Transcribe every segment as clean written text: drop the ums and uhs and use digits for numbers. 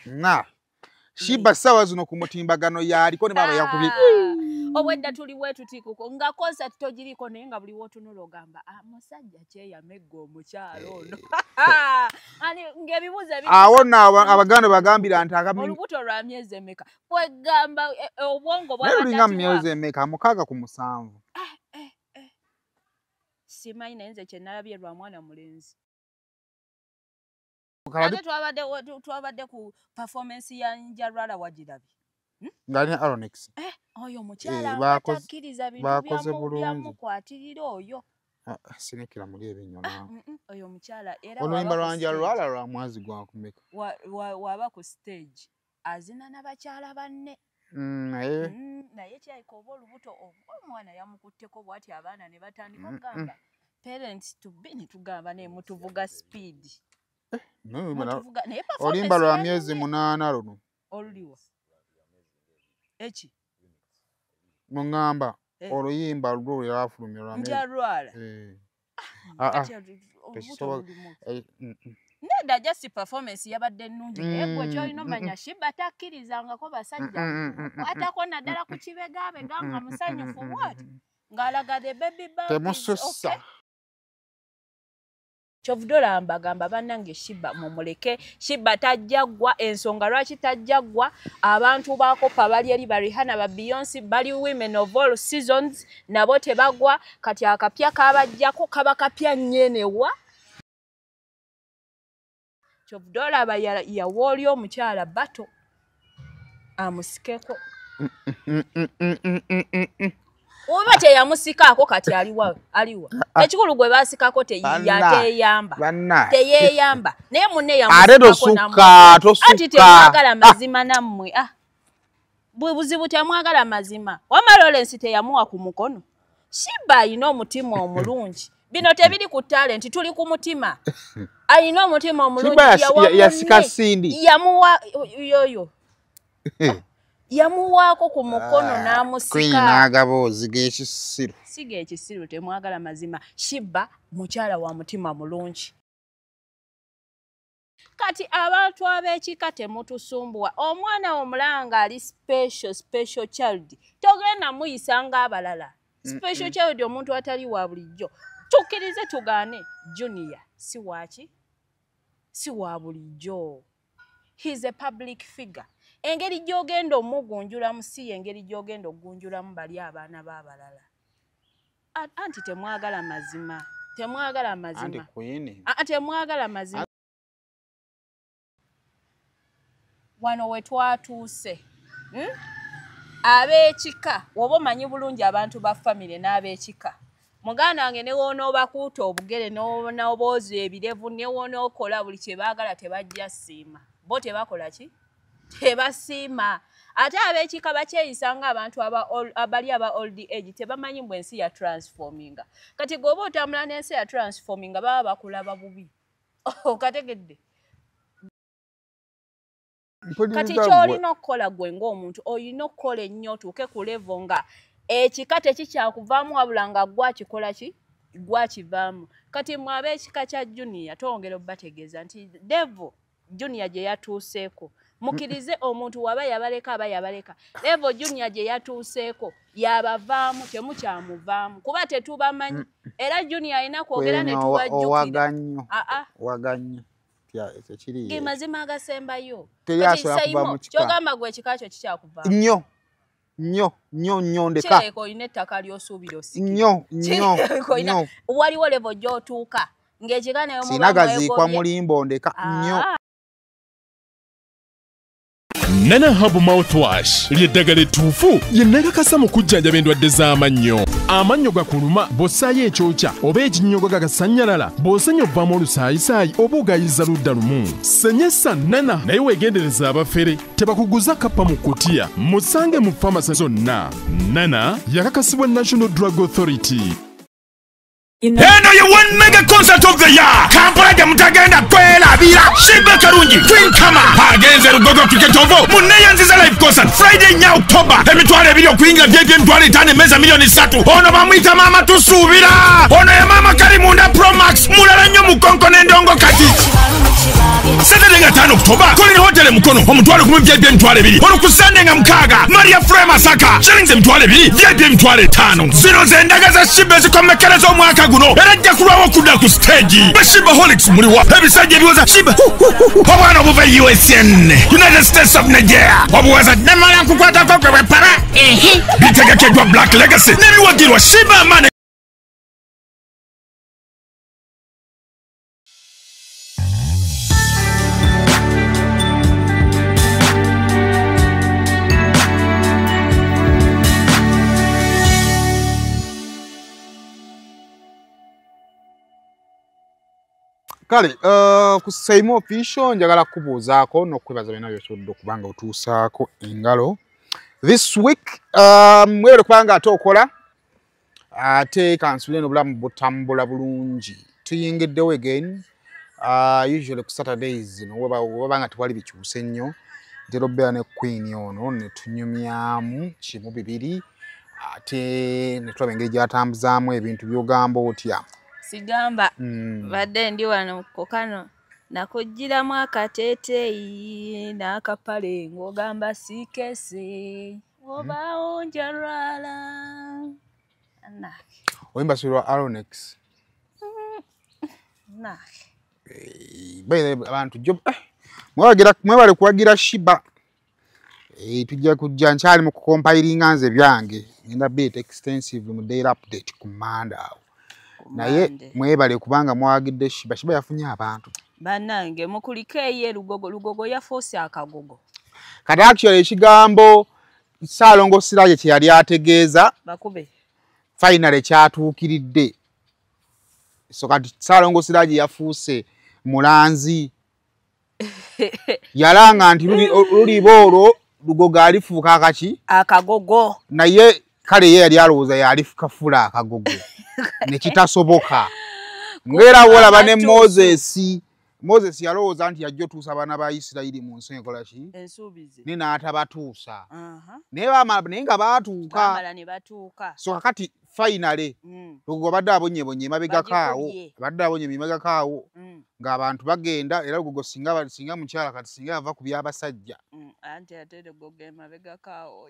Na. Shiba sawa zino ku mutimbagano yaliko ne baba yakubi. Obwedda tuli wetu tikuko nga concert tojiriko naye nga buli wotunulo gamba musajja kye yameggo omukyalo ono. Ani ngebibuze bibuze. Awona abaganda bagambira nti akami. Olubuto lwa myezi emeka. Bwe gamba obwongo bwa batati. Nga myezi emeka mukaga ku 7. Simanyi naye nze kye nalabye lwa mwana mulenzi. Ate twabadde ku performance ya Njarwala wagirabye. Ngani Aronex. Oyo mukyala atakiriza bintu byamukwatirira oyo. Sinekira muri ebinyoma. Oyo mukyala era oluyimba lwa Njarwala lwa mwazi gwa kumeka. Waba ku stage azina n'abakyala banne. Naye kyayiko olubuto omwana yamukutteko bw'ati abaana ne batandika okugamba parents to be ne tugamba ne mutuvuga speed. Oluyimba lwa myezi 8 luno. Oluliwa. Echi. Mungamba oluyimba lwo yafulumya lwa Njarwala. Neda just performance yabadde nnungi egwe kyolino manya Shiba takkirizangako basajja. Atako naddala ku kibegabe ganga musanyufu what? Ngalaga the baby bump. Temusussa. Chovudola mbagamba bannange Shiba mumuleke. Shiba tajjagwa ensonga lwaki tajjagwa abantu bakopa bali eri Rihanna ba Beyonce bali women of all seasons nabo tebagwa kati akapya kabajjako kaba kapya nyenewa. Chovudola ba ya woli omukyala bato amusikeko. Oba teyamusikako kati aliwa. Ekikulu gwe basikako teyeyamba. Teyeyamba. Naye munne yamusikako namwe. Ati temwagala mazima nammwe. Bwe buzibu temwagala mazima. Wama Lawrence teyamuwa ku mukono. Shiba alina omutima omulungi. Bino tebiri ku talent tuli ku mutima. Alina omutima omulungi yasika sindi. Yamuwa yoyo. Yamuwako ku mukono n'amusika. Queen agabozi g'ekisiru. Siga ekisiru temwagala mazima. Shiba mukyala wa mutima mulungi. Kati abantu ab'ekika temutusumbwa. Omwana omulanga ali special child. Togenda muyisanga abalala. Special child omuntu atali wa bulijjo. Tukkirize tugaane Junior si waaki? Si wa bulijjo. He's a public figure. Engeri gyogenda omugunjula musi engeri gyogenda ogunjula mu bali abaana b'abalala. Anti temwagala mazima. Temwagala mazima. Anti kuyini. Temwagala mazima. Wano we twatuuse. Ab'ekika woba omanyi bulungi abantu ba family n'ab'ekika. Muganda wange ne wonoobakuuta obugere n'obooza ebirevu ne wonookola buli kye baagala tebajja siima. Bo tebakola ki? Tebasiima. Ate ab'ekika bakyeyisanga abantu abali aba old age tebamanyi mbwe ensi ya transforminga. Kati gwoba otambula n'ensi ya transforminga baba bakulaba bubi. Okategedde. Kati kyolina okukola gwe ng'omuntu olina okukola ennyo otuuke ku level nga ekika tekikyakuvaamu wabula nga gwakikola ki? Gwakivaamu. Kati mwe ab'ekika kya Junior twongera obbategeeza nti Devil Junior gye yatuuseeko. Mukirize omuntu waba yabaleka aba yabaleka. Level Junior gye yatuuseeko yabavaamu temukyamuvaamu kuba tetubamanyi. Era Junior alina kwogera ne tubajjukira. Wagannyo. Ge mazima agasembayo. Teyasobola kuva mu kika. Kyogamba gwe ekika kyo kikyakuvaamu. Nnyo ndeka. Kireko olina ettaka ly'osuubira osikira. Nnyo. Waliwo level gy'otuuka. Ng'ekika nayo mubamu sinagaziikwa mulimbo ndeka nnyo. Nana Hub Mouthwash ly'eddagala ettuufu lye nagakasa mu kujjanjaba endwadde z'amannyo. Amannyo gakuluma bw'ossaayo ekyokya oba ekinnyogo gagasannyalala bw'osenya ovaamu olusaayisaayi oba ogayiza ludda lumu. Senyesa Nana naye weegendereza abafere tebakuguza kappa mu kkutiya. Musange mu famasi zonna. Nana yakakasibwa National Drug Authority. Eno ye one mega concert of the year. Kampala gye mutagenda kwerabira. Shiba Karungi, Queen Kama. Agenze Lugogo Cricket Oval. Muneyanziza live concert Friday nya October. Emitwalo ebiri okuyingira VIP emitwalo 5 emeza milioni 3. Ono bamuyita mama tusuubira. Ono ye mama Karimunda Pro Max. Mulala nnyo mukonko n'endongo kati. Saturday nga 5 October. Colin Hotel Mukono. Omutwalo 10 VIP emitwalo 2. Ono ku Sunday nga 6. Maria Frey Masaka. Shillings emitwalo 2. VIP emitwalo 5. Zino zendaga za Shiba zikomekereza omwaka guno. Era ajja kulwawo okudda ku stage. Shibaholics muliwa. Ebisajja ebiwoza Shiba. Obwana obuva USN. United States of Nigeria. Obuwaza namala nkukwatako gwe bwepala. Bitegekeddwa Black Legacy. N'ebiwagirwa Shiba Mane. Kale, ku Seymour Official njagala kubuuzaako n'okwebaza byonna by'osobodde okubanga otuusaako engalo. This week, mwebale kubanga ate okola, ate kansubire n'obulamu butambula bulungi. Tuyingiddewo again, usually ku Saturdays, wabanga tewali bikyuse nnyo, ntera obeera ne Queen ono ne tunyumyamu kimu bibiri, ate ne tulaba engeri gy'atambuzaamu ebintu by'ogamba otya. Sigamba badde ndi wano kokano nakujjiramu akateeteeyi n'akapale ng'ogamba siikese oba onjalwala anake oyimba sirwa Aronex nake abantu jo mwebale kuwagira Shiba tujja kujja nkyali mu kukompilinga nze byange ngenda bit extensive mu daily update ku Monday awo. Naye mwebale kubanga mwagidde Shiba. Shiba yafunye abantu bannange mukuliko eye lugogo yafoose akagogo kati actually ekigambo Ssaalongo Siraje kye yali ategeeza bakube final kyatuukiridde. So kati Ssaalongo Siraje yafuuse mulanzi yalanga nti lulibo olwo lugogo alifuuka akaki akagogo naye kale ye yali alowooza yalifukafula akagogo nekitasoboka. Ngera wolaba ne Moses yalowooza nti yajja otuusa abaana ba Isirayiri mu nsi enkola ki ensuubizi ne n'atabatuusa naye nga baatuuka. So kakati finale lugogo badde abonyebonye emabegako awo ng'abantu bagenda era lugogo singa mukyala kati singa yava ku by'abasajja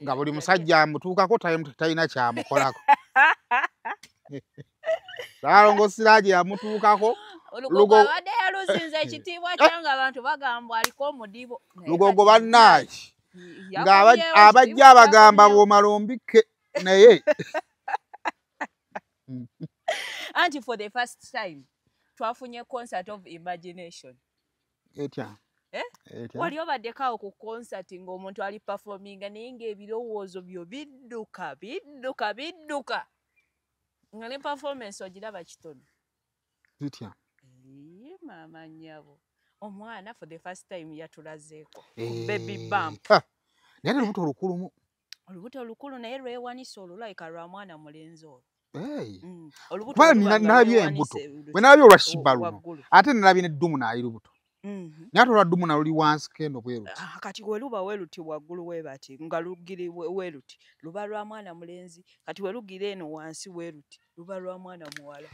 nga buli musajja amutuukako talina kyamukolako. Ssaalongo Siraje yamutuukako lugogo abadde yaluzinze ekitiibwa kyanga abantu bagamba aliko omudibo lugogo bannaaki ng'abajja abagamba bw'omala ombike naye anti for the first time twafunye concert of imagination. Etya wali obaddeko ku concert ng'omuntu ali performinga naye ng'ebirowoozo byo bidduka nga ne performance ogiraba kitono etya maama nnyabo omwana for the first time yatulazeeko baby bump naye olubuto olukulu naye lwewanisa olulayika lwa mwana mulenzi olwo nalabye embuto bwe nalabye olwa Shiba luno ate nalabye n'eddumu naali lubuto naye ate olwa ddumu naluli wansi kendo bweruti kati we luba weruti waggulu webati nga lugiri weruti luba lwa mwana mulenzi kati we lugira eno wansi weruti luba lwa mwana muwala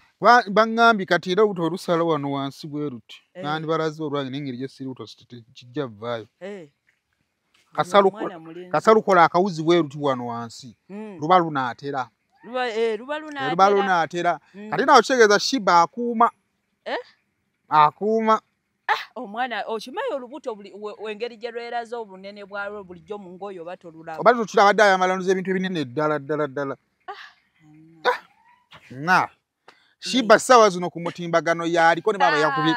baŋŋambye kati era obuto olusala wano wansi bweruti nandi balaze olwange n'engeri gye siri buto kijja vaayo kasalukola akawuzi bweruti wano wansi luba lunaatera luba lunaatera kati nawo kitegeeza Shiba akuuma omwana okimanyi olubuto engeri gye lweraze obunene bwalwo bulijjo mu ngoyo oba tolulaba oba tukirabadde ayamalanuza ebintu ebinene ddala Shiba ssaawa zino ku mutimbagano yaaliko ne baba yakubye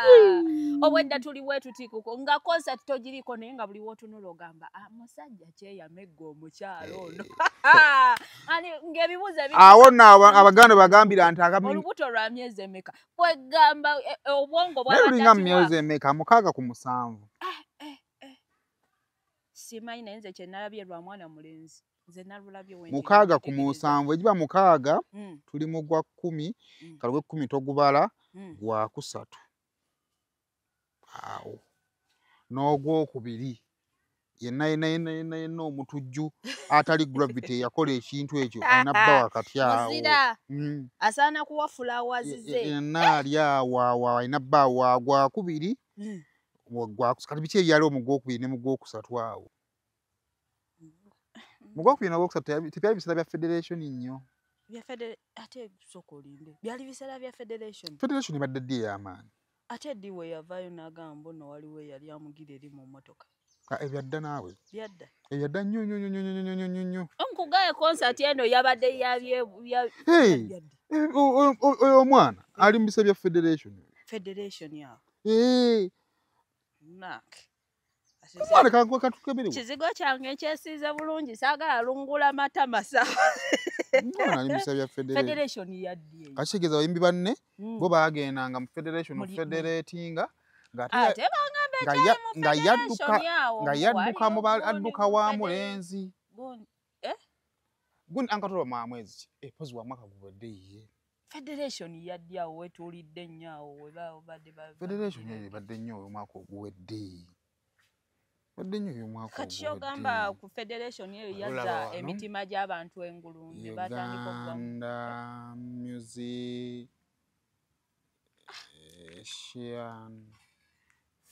obwedda tuli bwetutikuko nga concert togiriko naye nga buli wotunula ogamba musajja kyeyamegga omukyalo ono ng'ebibuuzo awo nno abaganda bagambira nti olubuto lwa myezi emeka bwegamba obwongo bwalulinga mu myezi emeka 6 ku 7 simanyi naye nze kye nalabye lwa mwana mulenzi nze nalulabye wendi mukaaga ku musanvu egiba mukaaga tuli mu gwa 10 kale gwe 10 togubala gwa kusatu awo n'ogwokubiri yenna omutujju atali gravity yakola ekintu ekyo alina bba wakati awo asaana kuwa flowers ze yenna ali awo alina bba gwa kubiri kati biki ebyali omugwokubiri ne mugwokusatu awo mugwokubiri nagwokusatu tebyali biseera bya federation nnyo ate soko olinde byali biseera bya federation ebadde ddi ey'amaanyi ate ddi we yavaayo n'agamba nno waliwo eyali amugira eri mu mmotoka ebyadda naawe byadda ebyadda nnyo nkugaye concert eno yabadde oyo omwana ali mu biseera bya federation yawo kizigo kyange ekyesiize bulungi saagala lungula matama federation yaddi kakitegeeza abayimbi banne bo baagendanga mu federation federatinga nga yadduka wa mulenzi gundi ankatola mwamwezi pozi wa mwaka guwedde ye federation yaddi awo wetuulidde nnyo awo webadde federation ebadde nnyo oyo mwaka oguwedde kati kyogamba ku federation eyo yazza emitima gy'abantu engulu ne batandika Uganda Musician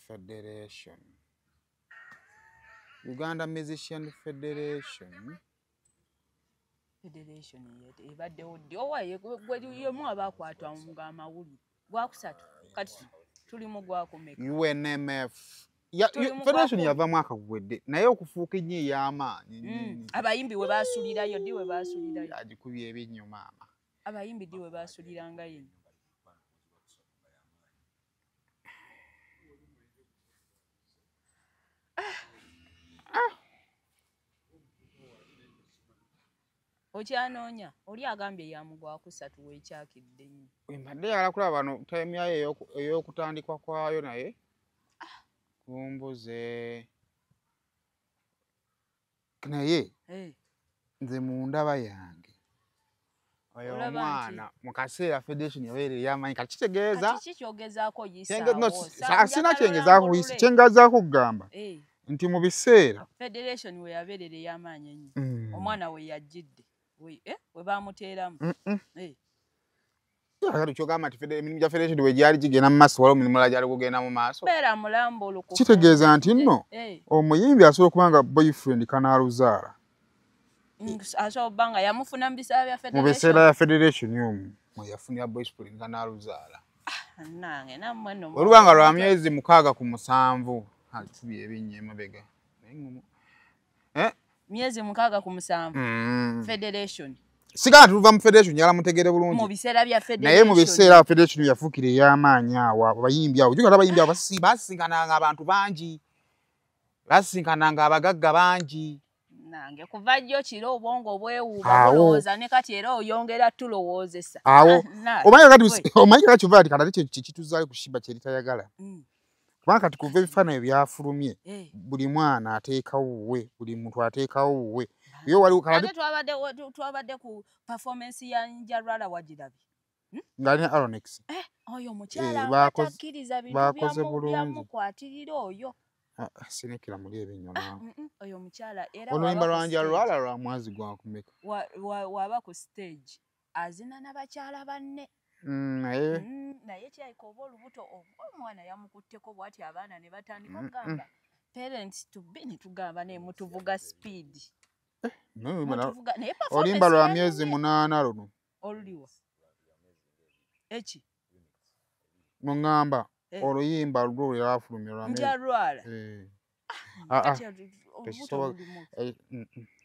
Federation Uganda Musician Federation ebaddewo ddi yemu abaakwatwa nga amawulire gwakusatu kati tuli mu gwakumeka UNMF federation yava mwaka guwedde naye okufuuka ennyo ey'amaanyi abayimbi we baasulirayo ddi we baasulirayo agikubye ebinnyo maama abayimbi ddi we baasulirangayo okyanoonya oli agambye yamugwakusatu weekyakidde nnyo mbadde yagala kulaba bano time yayo ey'okutandikwa kwayo naye kumbuze naye nze mu ndaba yange oyo omwana mu kaseera federation yabeera ey'amaanyi kati kitegeeza sina kyengezaako yisa kyengezaako okugamba nti mu biseera federation we yabeerera ey'amaanyi ennyo omwana we yajjidde we baamuteeramu kyogamba nti emirimu gya federation we gyali gigenda mu maaso waliwo emirimu gyali kugenda mu maaso beera mulambulukufu kitegeeza nti nno omuyimbi asobola okuba nga boyfriend kanaaluzaala asobola okuba nga yamufuna mu biseera bya mu biseera bya federation omwo mweyafunira boyfriend kanaaluzaala nange nammwe nno olubanga lwa myezi 6 ku 7 akubye ebinnyo emabega myezi 6 ku 7 federation sigala tuva mu federation yala mutegere bulungi mu biseera bya federation naye mu biseera federation yafuukira ey'amaanyi awo abayimbi awo juga abayimbi awo basinkananga abantu bangi basinkananga abagagga bangi nange kuva jjo kiro obwongo bwewuuba bulowooza ne kati era oyongera tulowoozesa awo omanyi kati kyova ati katali kikituzaayo ku shiba kye litayagala kubanga kati kuva ebifaananyi byafulumye buli mwana ateekawo wuwe buli muntu ateekawo wuwe twabadde ku performance ya Njarwala wagirabye ng'alina Aronex oyo mukyala atakkiriza bintu byamukwatirira oyo sinekera muli ebinyo oyo mukyala era oluyimba lwa Njarwala lwa mwezi gwa kumeka waba ku stage azina n'abakyala banne naye kyayika oba olubuto omwana yamukutteko bw'ati abaana ne batandika okugamba parents to be ne tugamba naye mutuvuga speed oluyimba lwa myezi 8 luno oluliwa eki muŋŋamba oluyimba lwo lwafulumye lwa Njarwala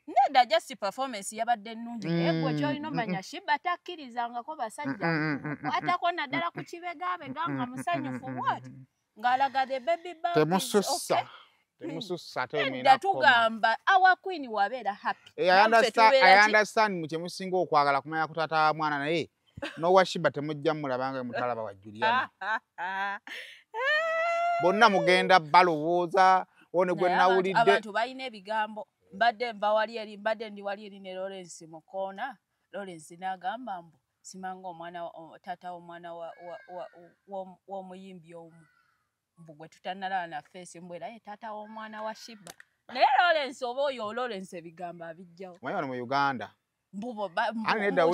nedda just performance yabadde ennungi naye gwe kyolina omanya shiba takkirizangako basajja atako naddala ku kibegabega nga musanyufu bwati ng'alaga the baby temusussa edda tugamba our queen wabeera happy I understand mu kyemusinga okwagala kumanya ku taata wa mwana naye n'owa shiba temujja mulabanga mutalaba wa Juliana bonna mugenda balowooza one gwe nawulidde abantu balina ebigambo mbadde mba wali eri mbadde ndi wali eri ne Lawrence Mukona Lawrence n'agamba mbu simanga omwana tata omwana w'omuyimbi omu mbu gwe tutanalaba na face mbwera ye tata w'omwana wa Shiba naye Lawrence oba oyo Lawrence ebigambo abijjawo mwayo wano mu Uganda mbubo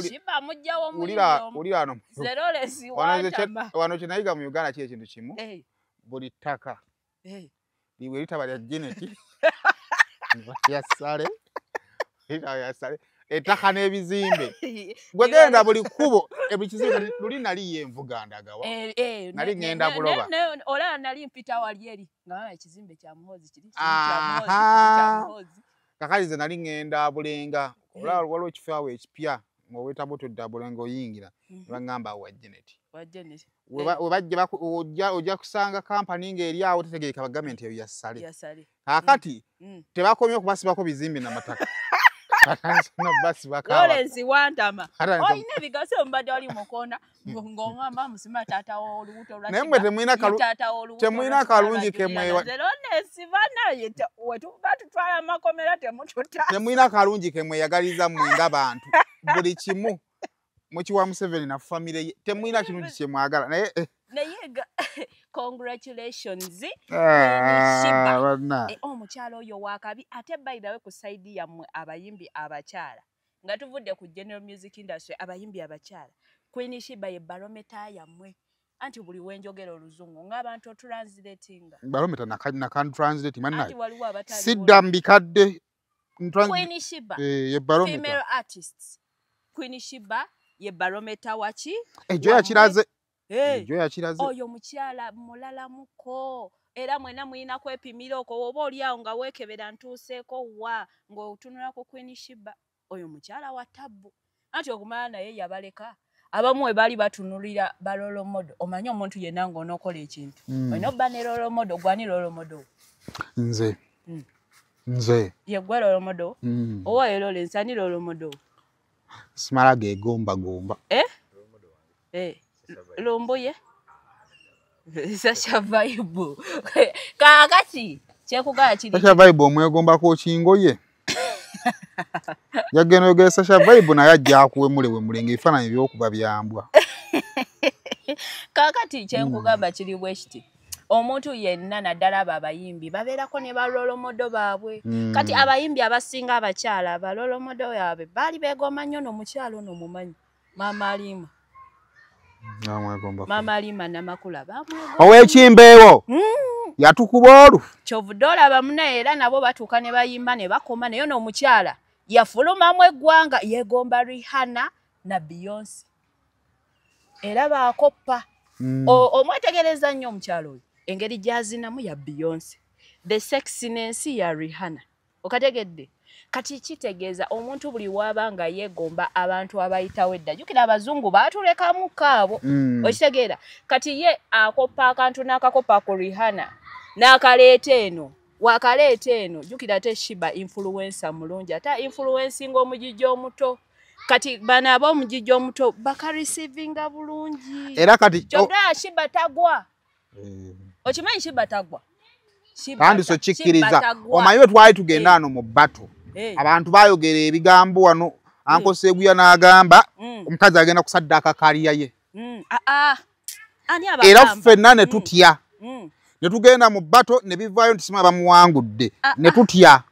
Shiba amujjawo ulira wano Lawrence watama wano kinayiga mu Uganda kye kintu kimu buli ttaka liwe litaba lya Janet yasale ettaka n'ebizimbe gwe genda buli kkubo ebikizimbe luli nali yenvuga ndagawa nali ngenda buloba olaba nali mpita wali eri nga ekizimbe kya Muhoozi kiri kya Muhoozi kakalize nali ngenda Bulenga olaba waliwo ekifo awo ekipya ng'oweta botodda Bulenga oyingira nebagamba wa Janet ojja kusanga kampani ng'eri awo tetegeeka gavumenti eyo yassale kakati tebakomye okubasibako bizimbe n'amataka Lawrence wantama oyina ebigaso mbadde wali Mukona ng'ongamba musima taata w'olubuto naye temulina kalungi Lawrence banaye wetuba tutwala amakomera temututa temulina kalungi kemweyagaliza mmwe ng'abantu buli kimu mukiwa Museveni na famire ye temulina kirungi kyemwagala naye congratulations omukyalo oyo wakabi ate bayidawe ku saidi yammwe abayimbi abakyala nga tuvudde ku general music industry abayimbi abakyala Queen Shiba ye barometer yammwe anti buli wenjogera oluzungu ng'abantu otranslatinga barometer na translate manna sidda mbikadde Queen Shiba ye barometer female artists Queen Shiba ye barometer wachi ejo yakiraze oyo mukyala mulala muko era mwena muyina kwepimira okwo oba oliawo nga weekebera ntuuseeko wa ng'otunula ku Queen Shiba oyo mukyala wa tabbu anti okumala naye yabaleka abamu we baali batunulira balolo modo omanyi omuntu yenna ng'onookola ekintu olina obba ne lolo modo gwani lolo modo nze yeggwe lolo modo owa ye Lawrence ani lolo modo simala gegomba Lumbuye Sasha Vibe kakati kyekugala kiri Sasha Vibe omwegombako kingoye yagenda yogera Sasha Vibe naye ajja akuwemule mulenge ebifaananyi ebyokuba byambwa kakati kyenkugamba kiri bwe kiti omuntu yenna naddala abo abayimbi babeerako ne balolomodo baabwe kati abayimbi abasinga abakyala abalolomodo yaabwe baali beegomba nnyo n'omukyalo ono mumanyi Mama Alima Namakula bamwegomba ow'ekimbeewo yatukuba olu kyovudde olaba munaye era nabo batuuka ne bayimba ne bakoma naye n'omukyala yafulumamu eggwanga yeegomba Rihanna na Beyonce era baakoppa omwetegereza nnyo omukyalo oyo engeri gy'azinamu ya Beyonce the sexiness ya Rihanna okategedde kati kitegeeza omuntu buli wabanga yeegomba abantu abayitawo edda jjukira abazungu baatulekamu kaabo okitegeera kati ye akoppa akantu n'akakopa ku Rihanna n'akaleeta eno wakaleeta eno jjukira ate Shiba influencer mulungi ate influencing omugijjo omuto kati bano ab'omugijjo omuto bakarisivinga bulungi era kati kyokka Shiba tagwa okimanyi Shiba tagwa kandi so kikkiriza omanyi bwe twali tugenda wano mu bbato abantu bayogera ebigambo wano Uncle Seguya n'agamba omukazi agenda kusaddaaka kaliya ye era ffenna ne tutya ne tugenda mu bbato ne bivaayo nti simanyi bamuwangudde ne tutya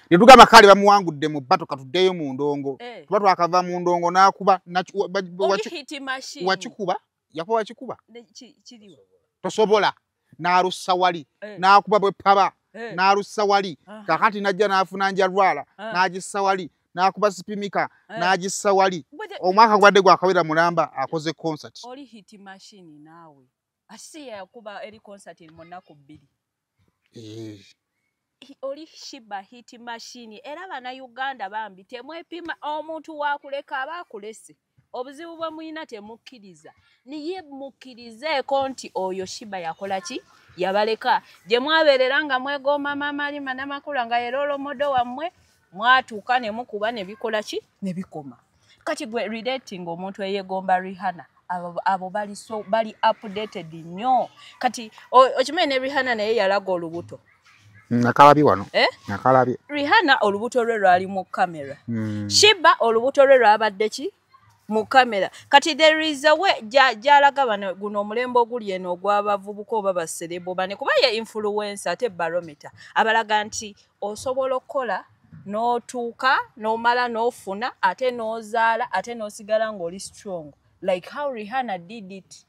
ne tugamba kale bamuwangudde mu bbato katuddeyo mu ndongo tuba twakava mu ndongo n'akuba wakikuba yakuba wakikuba tosobola n'alussa wali n'akuba bwe paba n'alussa wali kakati najja n'afuna njalwala n'agissa wali n'akuba sipimika n'agissa wali omwaka gwadde gwakawera mulamba akoze concert oli hit machine naawe asiya yakuba eri concert mu nnaku 2 oli Shiba hit machine era bana Uganda bambi temwepima omuntu wakuleka abakulese obuzibu bwe muyina temukkiriza niye mukkirizeeko nti oyo Shiba yakola ki yabaleka gye mwabeerera nga mwegomba Mama Alima Namakula nga yerolo modo wammwe mwatuuka ne mukuba ne bikola ki ne bikoma kati gwe relating omuntu eyegomba Rihanna abo bali updated nnyo kati okimanyi ne Rihanna naye yalaga olubuto Nakalabi wano. Nakalabi. Rihanna olubuto lwe lwali mu kamera. Shiba olubuto lwe lwabadde ki mu kamera. Kati there is a way jalaga bano guno omulembo oguli eno ogw'abavubuka oba baserebo bane kuba ye influencer ate barometer. Abalaga nti osobola okukola n'otuuka n'omala n'ofuna ate n'ozaala ate n'osigala ng'oli strong like how Rihanna did it.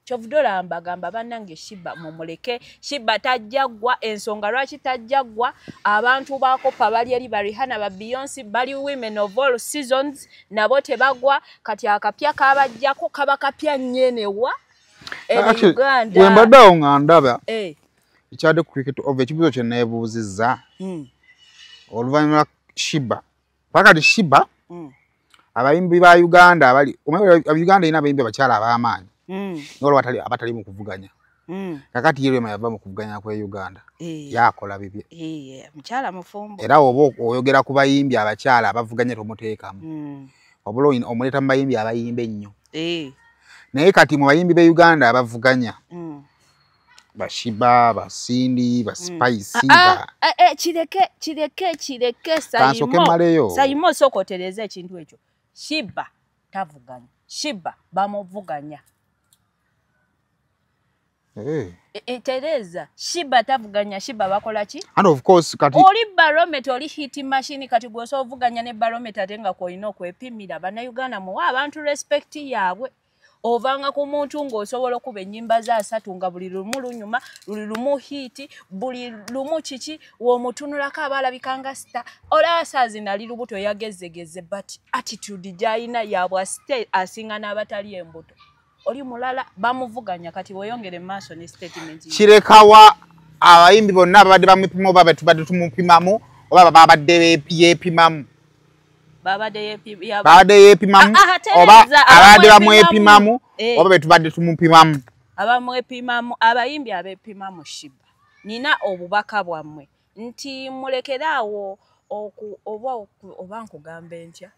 Chovudola mbagamba bannange Shiba mumuleke. Shiba tajjagwa ensonga lwaki tajjagwa abantu bakopa bali eri ba Rihanna ba Beyonce bali women of all seasons nabo tebagwa kati akapya kabajjako kaba kapya nyenewa Uganda. Wembaddawo nga ndaba ekyadde ku cricket over ekibuzo kye neebuuzizza oluvannyuma Shiba pakati Shiba abayimbi ba Uganda abali Uganda ina abayimbi abakyala ab'amaanyi ngolo abatali mu kuvuganya kakati Rema yava mu kuvuganya kwa Uganda yakola bibye mchala mufumbo era obo oyogera ku bayimbi abakyala abavuganya tomuteekamu obulo omuleta mbayimbi abayimbe ennyo naye kati mu bayimbi be Uganda abavuganya Bashiba basindi baspice kireke sayimo sokotereza ekintu ekyo Shiba tavuganya Shiba bamuvuganya Tereza Shiba tavuganya Shiba bakola ki and of course kati oli barometer oli hit machine kati gwoso ovuganya ne barometer tenga ko ino kwepimira bana Uganda mu abantu respect yaabwe ovanga ku muntu ng'osobola okuba ennyimba za asatu nga buli lumu lunyuma luli lumu hit buli lumu kiki w'omutunulako abalabikanga star olasazi nali lubuto yagezegeze but attitude gyayina yabwa stay asinga n'abatali embuto oli mulala bamuvuganya kati boyongere maaso ne statement kirekawa abayimbi bonna babadde bamupima oba tubadde tumupimamu oba babadde yepimamu babadde yepimamu oba abadde bamwepimamu oba betubadde tumupimamu abamwepimamu abayimbi abepimamu Shiba nina obubaka bwammwe nti mulekeraawo oba nkugambe ntya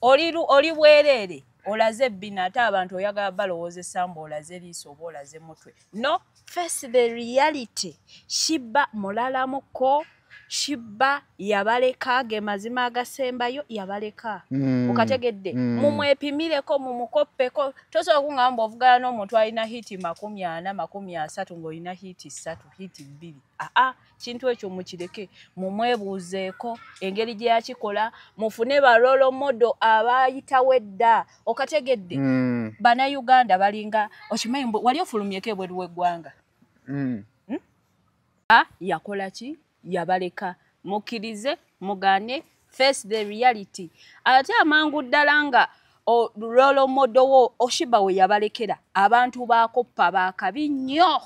oli bwerere olaze bina ate abantu oyagala balowooza essamba olaze liiso oba olaze mutwe no face the reality Shiba mulalamuko Shiba yabaleka ge mazima agasembayo yabaleka ukategedde mumwepimireko mumukoppeko tosobola kungamba ovugana n'omuntu alina hiti 40 30 ng'olina hiti 3 hiti 2 kintu ekyo mukireke mumwebuuzeeko engeri gye yakikola mufune balolo modo abayitawo edda okategedde bana Uganda balinga okimanyi wali ofulumyeko ebweru w'eggwanga yakola ki yabaleka mukirize mugane face the reality ate amangu ddala nga rolo modo wo Shiba we yabalekera abantu bakoppa bakabi nnyo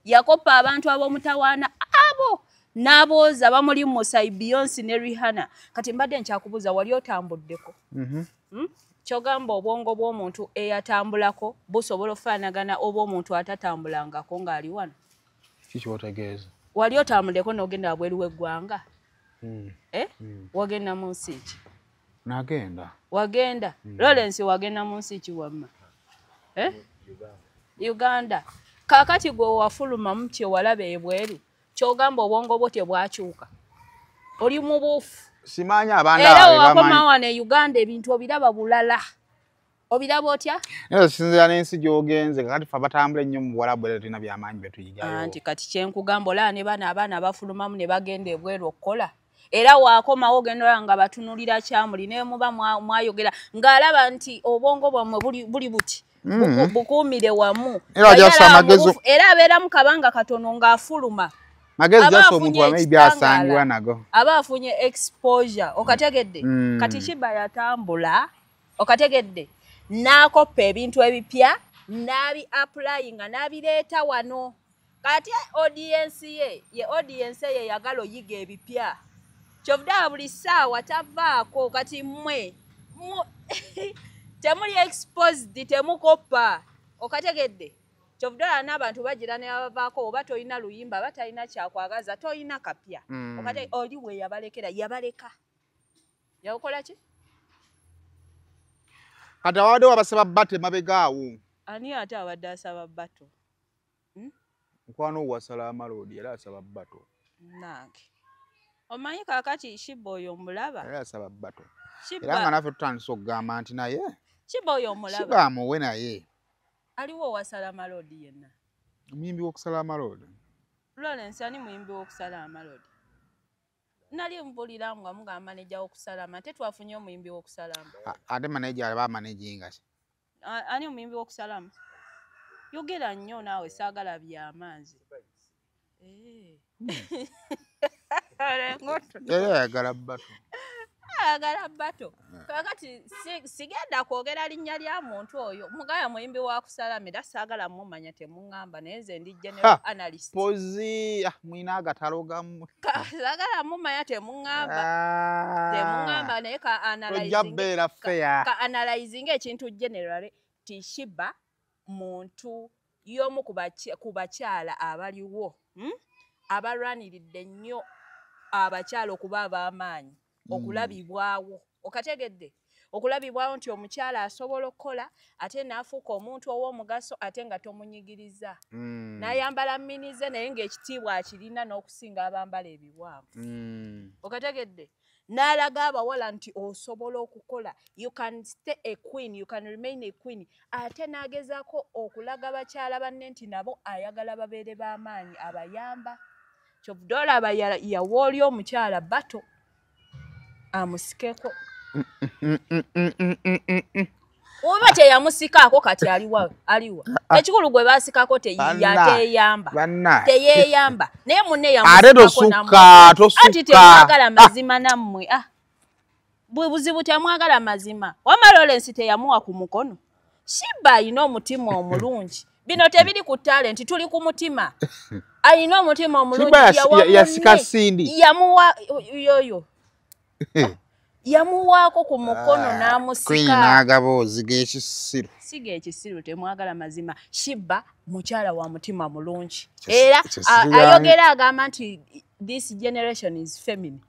yakoppa abantu ab'omutawaana abo n'abooza bamuli Musai Beyonce ne Rihanna kati mbadde nkyakubuuza wali otambuddeko kyogamba obwongo bw'omuntu eyatambulako busobola ofaanagana oba omuntu atatambulangako ng'ali wano kiki otegeeza wali otambuleko n'ogenda wabweru w'eggwanga wagenda mu nsi ki nagenda wagenda Lawrence wagenda mu nsi ki wamma Uganda kakati gwe wafuluma mukye walaba ebweru kyogamba obwongo bwo tebwakyuka oli mu buufu simanyi abaana era wakoma wane Uganda ebintu obiraba bulala obiraba otya sinzira n'ensi gy'ogenze kakati fe abatambula ennyo mu Buwarabu era tulina byamaanyi betuyigayo anti kati kyenkugamba olaba ne abaana bafulumamu ne bagenda ebweru okukola era wakomawo ogenda nga batunulira kyamuli ne muba mwayogera ng'alaba nti obwongo bwammwe buli buti bukuumire wamu era abeera mu kabanga katono ng'afuluma magezi gaso omuntu wamei byasangibwa nago aba afunye exposure okategedde kati Shiba yatambula okategedde n'akoppa ebintu ebipya n'abi applyinga n'abireeta wano kati audience ye yagala oyiga ebipya kyovudala buli ssaawa tavaako kati mmwe temuli exposed temukoppa okategedde kyovudala n'abantu bagira ne bavaako oba toyina luyimba aba talina kyakwagaza toyina kapya okate oli we yabalekera yabaleka yakola ki kati awadde wabasaba bato emabegaawo ani ate abadde asaba bato mukwano wasala amalodi era asaba bato nange omanyi kakati Shibba oyo omulaba era asaba bato Shibba era nga naffe tutandise okugamba nti naye Shibba oyo omulaba Shibba amuwe naye aliwo wasala amalodi yenna omuyimbi w'okusala amalodi Lawrence ani muyimbi w'okusala amalodi nali mpulira nga mugamba maneja w'okusalama ate twafunye omuyimbi w'okusalama ate maneja aba manejinga ani omuyimbi w'okusalama yogera nnyo naawe saagala by'amazzi ayagala bato ayagala bato kakati sigenda kwogera linnya lya muntu oyo mugaya muyimbi wa kusalama era saagala mumanya temuŋŋamba naye nze ndi general analyst pozi mwina agatalo gammwe saagala mumanya temuŋŋamba naye ka analyzing ekintu generally ti Shibba muntu y'omu ku bakyala abaliwo abalwaniridde nnyo abakyala okuba ab'amaanyi okulabibwawo okategedde okulabibwawo nti omukyala asobola okukola ate n'afuuka omuntu ow'omugaso ate nga tomunyigiriza n'ayambala mminize naye ng'ekitiibwa akirina n'okusinga abambala ebiwanvu okategedde n'alaga abawala nti osobola okukola you can stay a queen you can remain a queen ate n'agezaako okulaga bakyala banne nti nabo ayagala babeere b'amaanyi abayamba kyovudde olaba yawa oli omukyala bato amusikeko oba teyamusikaako kati aliwa ekikulu gwe baasikako teyeeyamba naye munne yamusikako temwagala mazima nammwe buzibu temwagala mazima wama Lawrence teyamuwa ku mukono Shibba alina omutima omulungi bino tebiri ku talenti tuli ku mutima alina omutima omulungi yasika Sindi yamuwa yoyo yamuwaako ku mukono n'amusika n'agaboozi g'ekisiru siga ekisiru temwagala mazima Shibba mukyala wa mutima mulungi era ayogera agamba nti this generation is feminine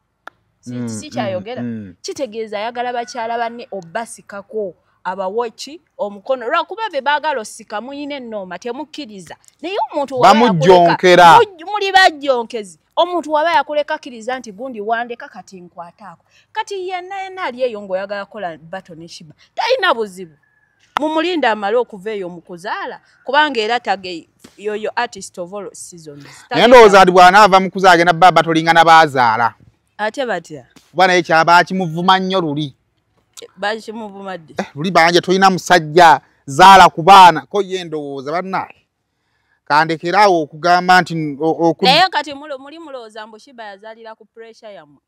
si kyayogera kitegeeza ayagala bakyala banne obbasikako abawoki omukono lwakuba be baagala osika muyina ennooma temukkiriza naye omuntu bamujjonkera muli bajjonkezi omuntu waba yakulekakiriza nti gundi wandeka kati nkwataako kati yenna ali eyo ng'oyagala kukola bato ne Shibba talina buzibu mumulinda amale okuva eyo mu kuzaala kubanga era tage yoyo artist of all seasons naye ndowooza ati bw'anaava mu kuzaala agenda baba tolingana baazaala ate batya kuba naye kyaba kimuvuma nnyo luli bakimuvumadde luli banje tolina musajja zaala ku baana ko ye ndowooza bannaye kandekeraawo okugamba nti naye kati muli mulowooza mbu Shibba yazaalira ku pressure yammwe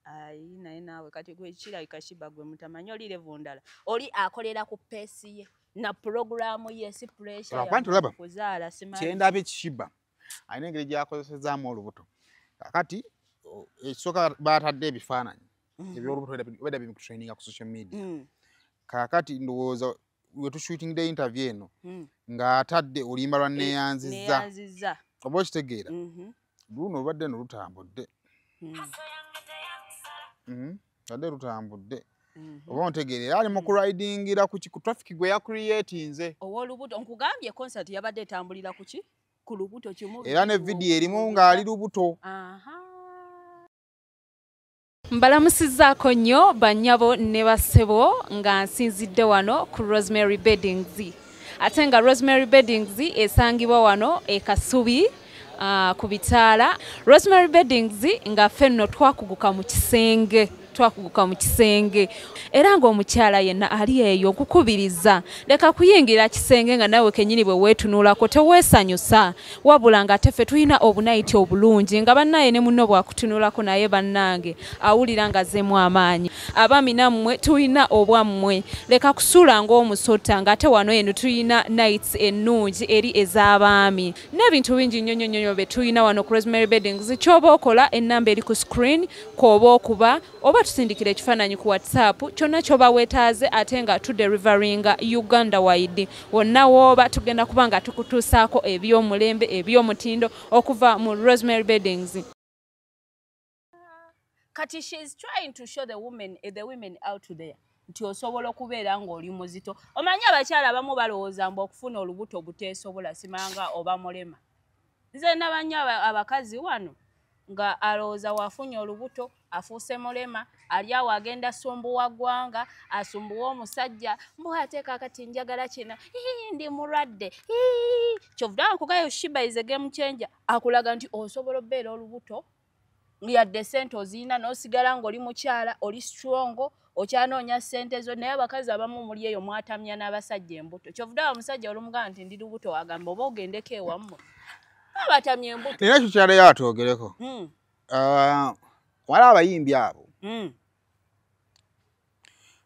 ayi naye naawe kati kirabika Shibba gwe mutamanyi oli level ndala oli akolera ku peesi ye na programu ye si pressure kuzaala simanyi kyendabye Shibba alina engeri gyakozesezaamu olubuto kakati ekisooka baatadde ebifaananyi ebyolubuto weda bimukutraininga ku social media kakati ndowooza we tushootingde interview eno ng'atadde oluyimba lwa neeyanzizza oba okitegeera luno olubadde no lutambudde adde lutambudde oba ontegeera era ali mu kuridingira ku traffic gwe yakureatinze ow'olubuto nkugambye concert yabadde etambulira ku lubuto kimu era ne vidiyo erimu ng'ali lubuto mbalamusizzaako nnyo bannyabo ne bassebo nga nsinzidde wano ku Rosemary Beddings ate nga Rosemary Beddings esangibwa wano e Kasubi ku Bitaala Rosemary Beddings nga ffenno twakuguka mu kisenge era ng'omukyala yenna ali eyo okukubiriza leka kuyingira kisenge nga nawe kennyini bwe weetunuulako teweesanyusa wabula nga teffe tulina obunayiti obulungi nga bannaye ne munno bwakutunuulako naye bannange awulira nga zeemu amaanyi abaami nammwe tulina obwammwe leka kusuula ng'omusota ng'ate wano eno tulina nights ennungi eri ez'abaami n'ebintu bingi nnyo bye tulina wano ku Rosemary Beddings ky'oba okola ennamba eri ku screen kw'oba okuba oba tusindikira ekifaananyi ku WhatsApp kyonna ky'oba weetaaze ate nga tudeliveringa Uganda wide wonna w'oba tugenda kuba nga tukutuusaako eby'omulembe eby'omutindo okuva mu Rosemary Beddings. Kati she is trying to show the women out there nti osobola okubeera ng'oli muzito omanyi abakyala abamu balowooza mbu okufuna olubuto buteesobola simanga oba mulema nze nabanya abakazi wano nga alowooza waafunye olubuto afuuse mulema ali awo agenda sumbuwa ggwanga asumbuwa omusajja mbu ate kaakati njagala kino ndi mulwadde kyovudde nkugayo Shiba is a game changer akulaga nti osobola obbeera olubuto yadde ssente oziyina n'osigala ng'oli mukyala oli strongo okyanoonya ssente zo naye abakazi abamu muli eyo mwatamya n'abasajja embuto kyovudde omusajja olumugamba nti ndi lubuto wagamba oba ogendeko ewammwe abatamya embuto era ekyo kyaleyo atwogereko wali abayimbi abo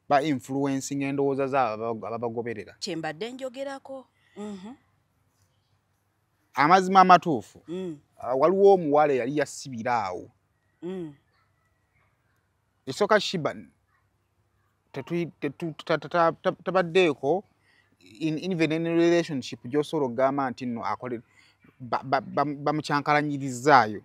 ba influencing endowooza zaabo ababagoberera kyembadde njogerako amazima amatuufu waliwo omuwala yali yasibira awo esooka Shiba tabaddeeko even in relationship gy'osobola okugamba nti nno akole bamukyankalanyirizzaayo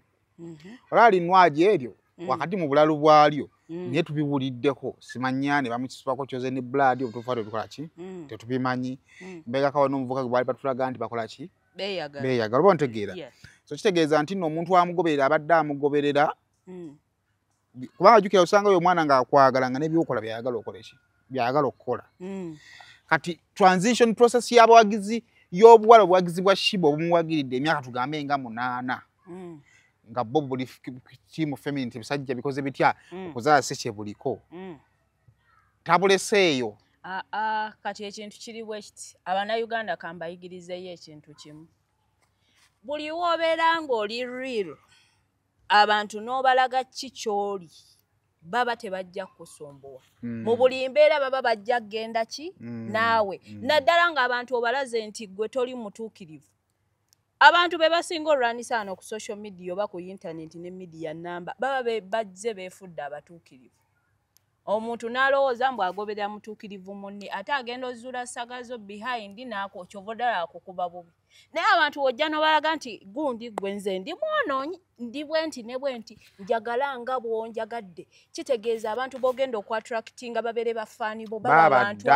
olaba linwaji eryo wakati mu bulalu bwalyo naye tubibuliddeko simanya ne bamukisibako kyoze ne blood obutuufu ate tukola ki tetubimanyi mbegakawa n'omuvuka gwe baali batulaga nti bakola ki beeyagala oba ntegeera so kitegeeza nti nno omuntu amugoberera abadde amugoberera kubanga jjukira osanga oyo omwana ng'akwagala nga n'ebyokola byayagala okola ki byayagala okukola kati transition process y'abawagizi y'obuwala obuwagizi bwa Shiba obumuwagiridde emyaka tugambe nga 8 nga bo buli tiimu feminine bisajja bikoze bitya okuzaala si buliko tabuleseeyo kati ekintu kiri bwe kiti Abanayuganda kambayigirizeyo ekintu kimu buli wobeera ng'oli real abantu n'obalaga ki ky'oli baba tebajja kusumbuwa mu buli mbeera baba bajja kgenda ki naawe naddala ng'abantu obalaze nti gwe toli mutuukirivu abantu be basinga olwanisa wano ku social media oba ku internet ne media namba baba bajje beefudde abatuukirivu omuntu n'alowooza mbu agoberera mutuukirivu munne ate agenda ozuula sagazo behind n'akokyovodala akukuba bubi naye abantu wojja n'obalaga nti gundi gwe nze ndi mwonoonyi ndi bwenti ne bwenti njagala nga bwonjagadde kitegeeza abantu b'ogenda okwatractinga babeere bafaani bo baba abantu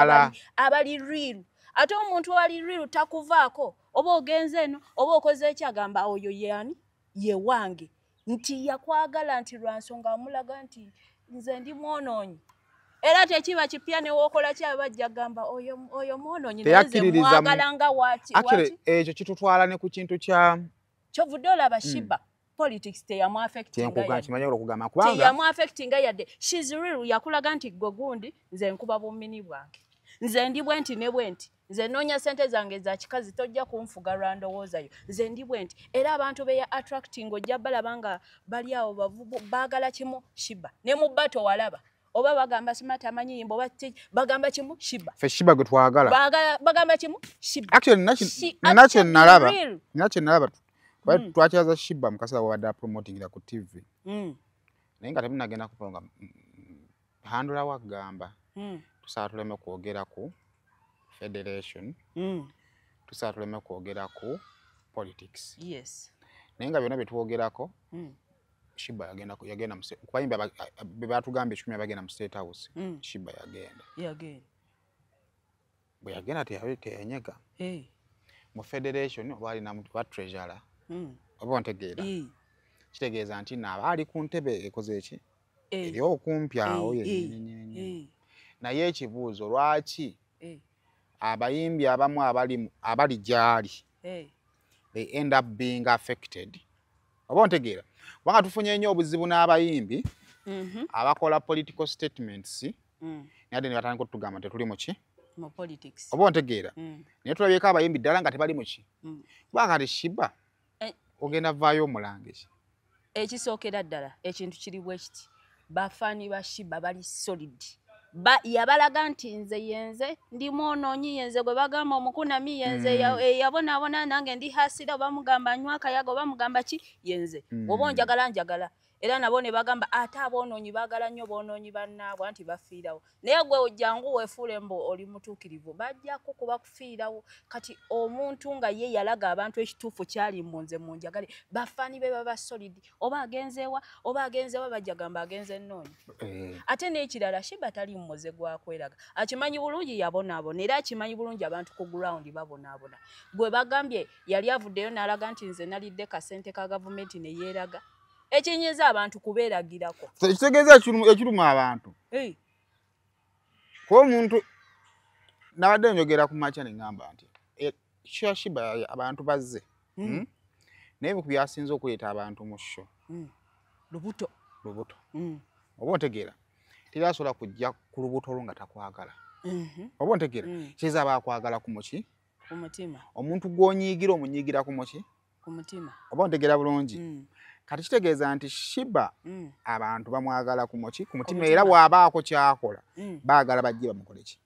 abali real ate omuntu ali real takuvaako oba ogenze eno oba okoze ekyagamba oyo yeani ye wange nti yakwagala nti lwansonga amulaga nti nze ndi mwonoonyi era tekiba kipya ne wookola kyaba bajja gamba oyo mwonoonyi nze mwagala nga wati ekyo kitutwala ne ku kintu kya kyovudde olaba Shiba politics teyamwaffectinga yadde she's real yakulaga nti gwe gundi nze nkuba bumini bwange nze ndi bwenti ne bwenti nze noonya ssente zange za kikazi tojja kunfuga lwandowoozayo nze ndi bwenti era abantu beya attracting ojja balaba nga bali awo bavubu baagala kimu Shiba ne mu bato walaba oba bagamba simata amanyi yimbo bagamba kimu Shiba fe Shiba gwe twagala bagamba kimu Shiba actually nache nalaba twakyaza Shiba mukasa wabadde promotingira ku TV naye nga temunagenda kuponga handula wagamba tusaa tuleme kwogera ku federation tusaa tuleme kwogera ku politics naye nga byonna byetwogerako Shiba yagenda kubayimba bebatugamba 10 abagenda mu State House Shiba yagenda bwe yagenda teyenyega mu federation obaali na muntu wa treasurer oba ntegeera kitegeeza nti nabaali ku ntebe ekoze eki eri okumpi awo naye ekibuuzo lwaki abayimbi abamu abali gyali they end up being affected oba ntegeera wanga tufunye nnyo obuzibu n'abayimbi abakola political statements naye ne batandika okutugamba tetuli mu ki mu politics oba ntegeera naye tulabyeko abayimbi ddala nga tebali mu ki kuba kati Shiba ogenda vaayo omulange ki ekisookera ddala ekintu kiri bwe kiti bafaani ba Shiba bali solid yabalaga nti nze yenze ndi mwonoonyi yenze gwe bagamba omukunami yenze yabonaabona nange ndi hasira bamugamba anywa akayaga bamugamba ki yenze oba njagala era nabo ne bagamba ate aboonoonyi baagala nnyo boonoonyi bannaabwe anti bafiirawo naye gwe ojjangu weefuule mbu oli mutuukirivu bajjako kuba kufiirawo kati omuntu nga ye yalaga abantu ekituufu kyali munze munjagale bafaani be baba solid oba agenzeewa bajja gamba agenze nnoonya ate n'ekirala Shiba tali mmuze gwakweraga akimanyi bulungi yabonaabona era akimanyi bulungi abantu ku ground babonaabona gwe bagambye yali avuddeyo n'alaga nti nze nalidde kasente ka gavumenti ne yeeraga ekinyiza abantu kubeeragirako kitegeeza ekiruma abantu kuba omuntu nabadde njogera ku makya ne ŋŋamba nti Shiba abantu bazze naye ku byasinze okuleeta abantu mu sho lubuto oba ontegeera terasobola kujja ku lubuto olwo nga takwagala oba ontegeera kiza abakwagala ku muki ku mutima omuntu gw'onyiigira omunyiigira ku muki ku mutima oba ontegeera bulungi kati kitegeeza nti Shiba abantu bamwagala ku muki ku mutima era bw'abaako kyakola baagala bajje bamukole ki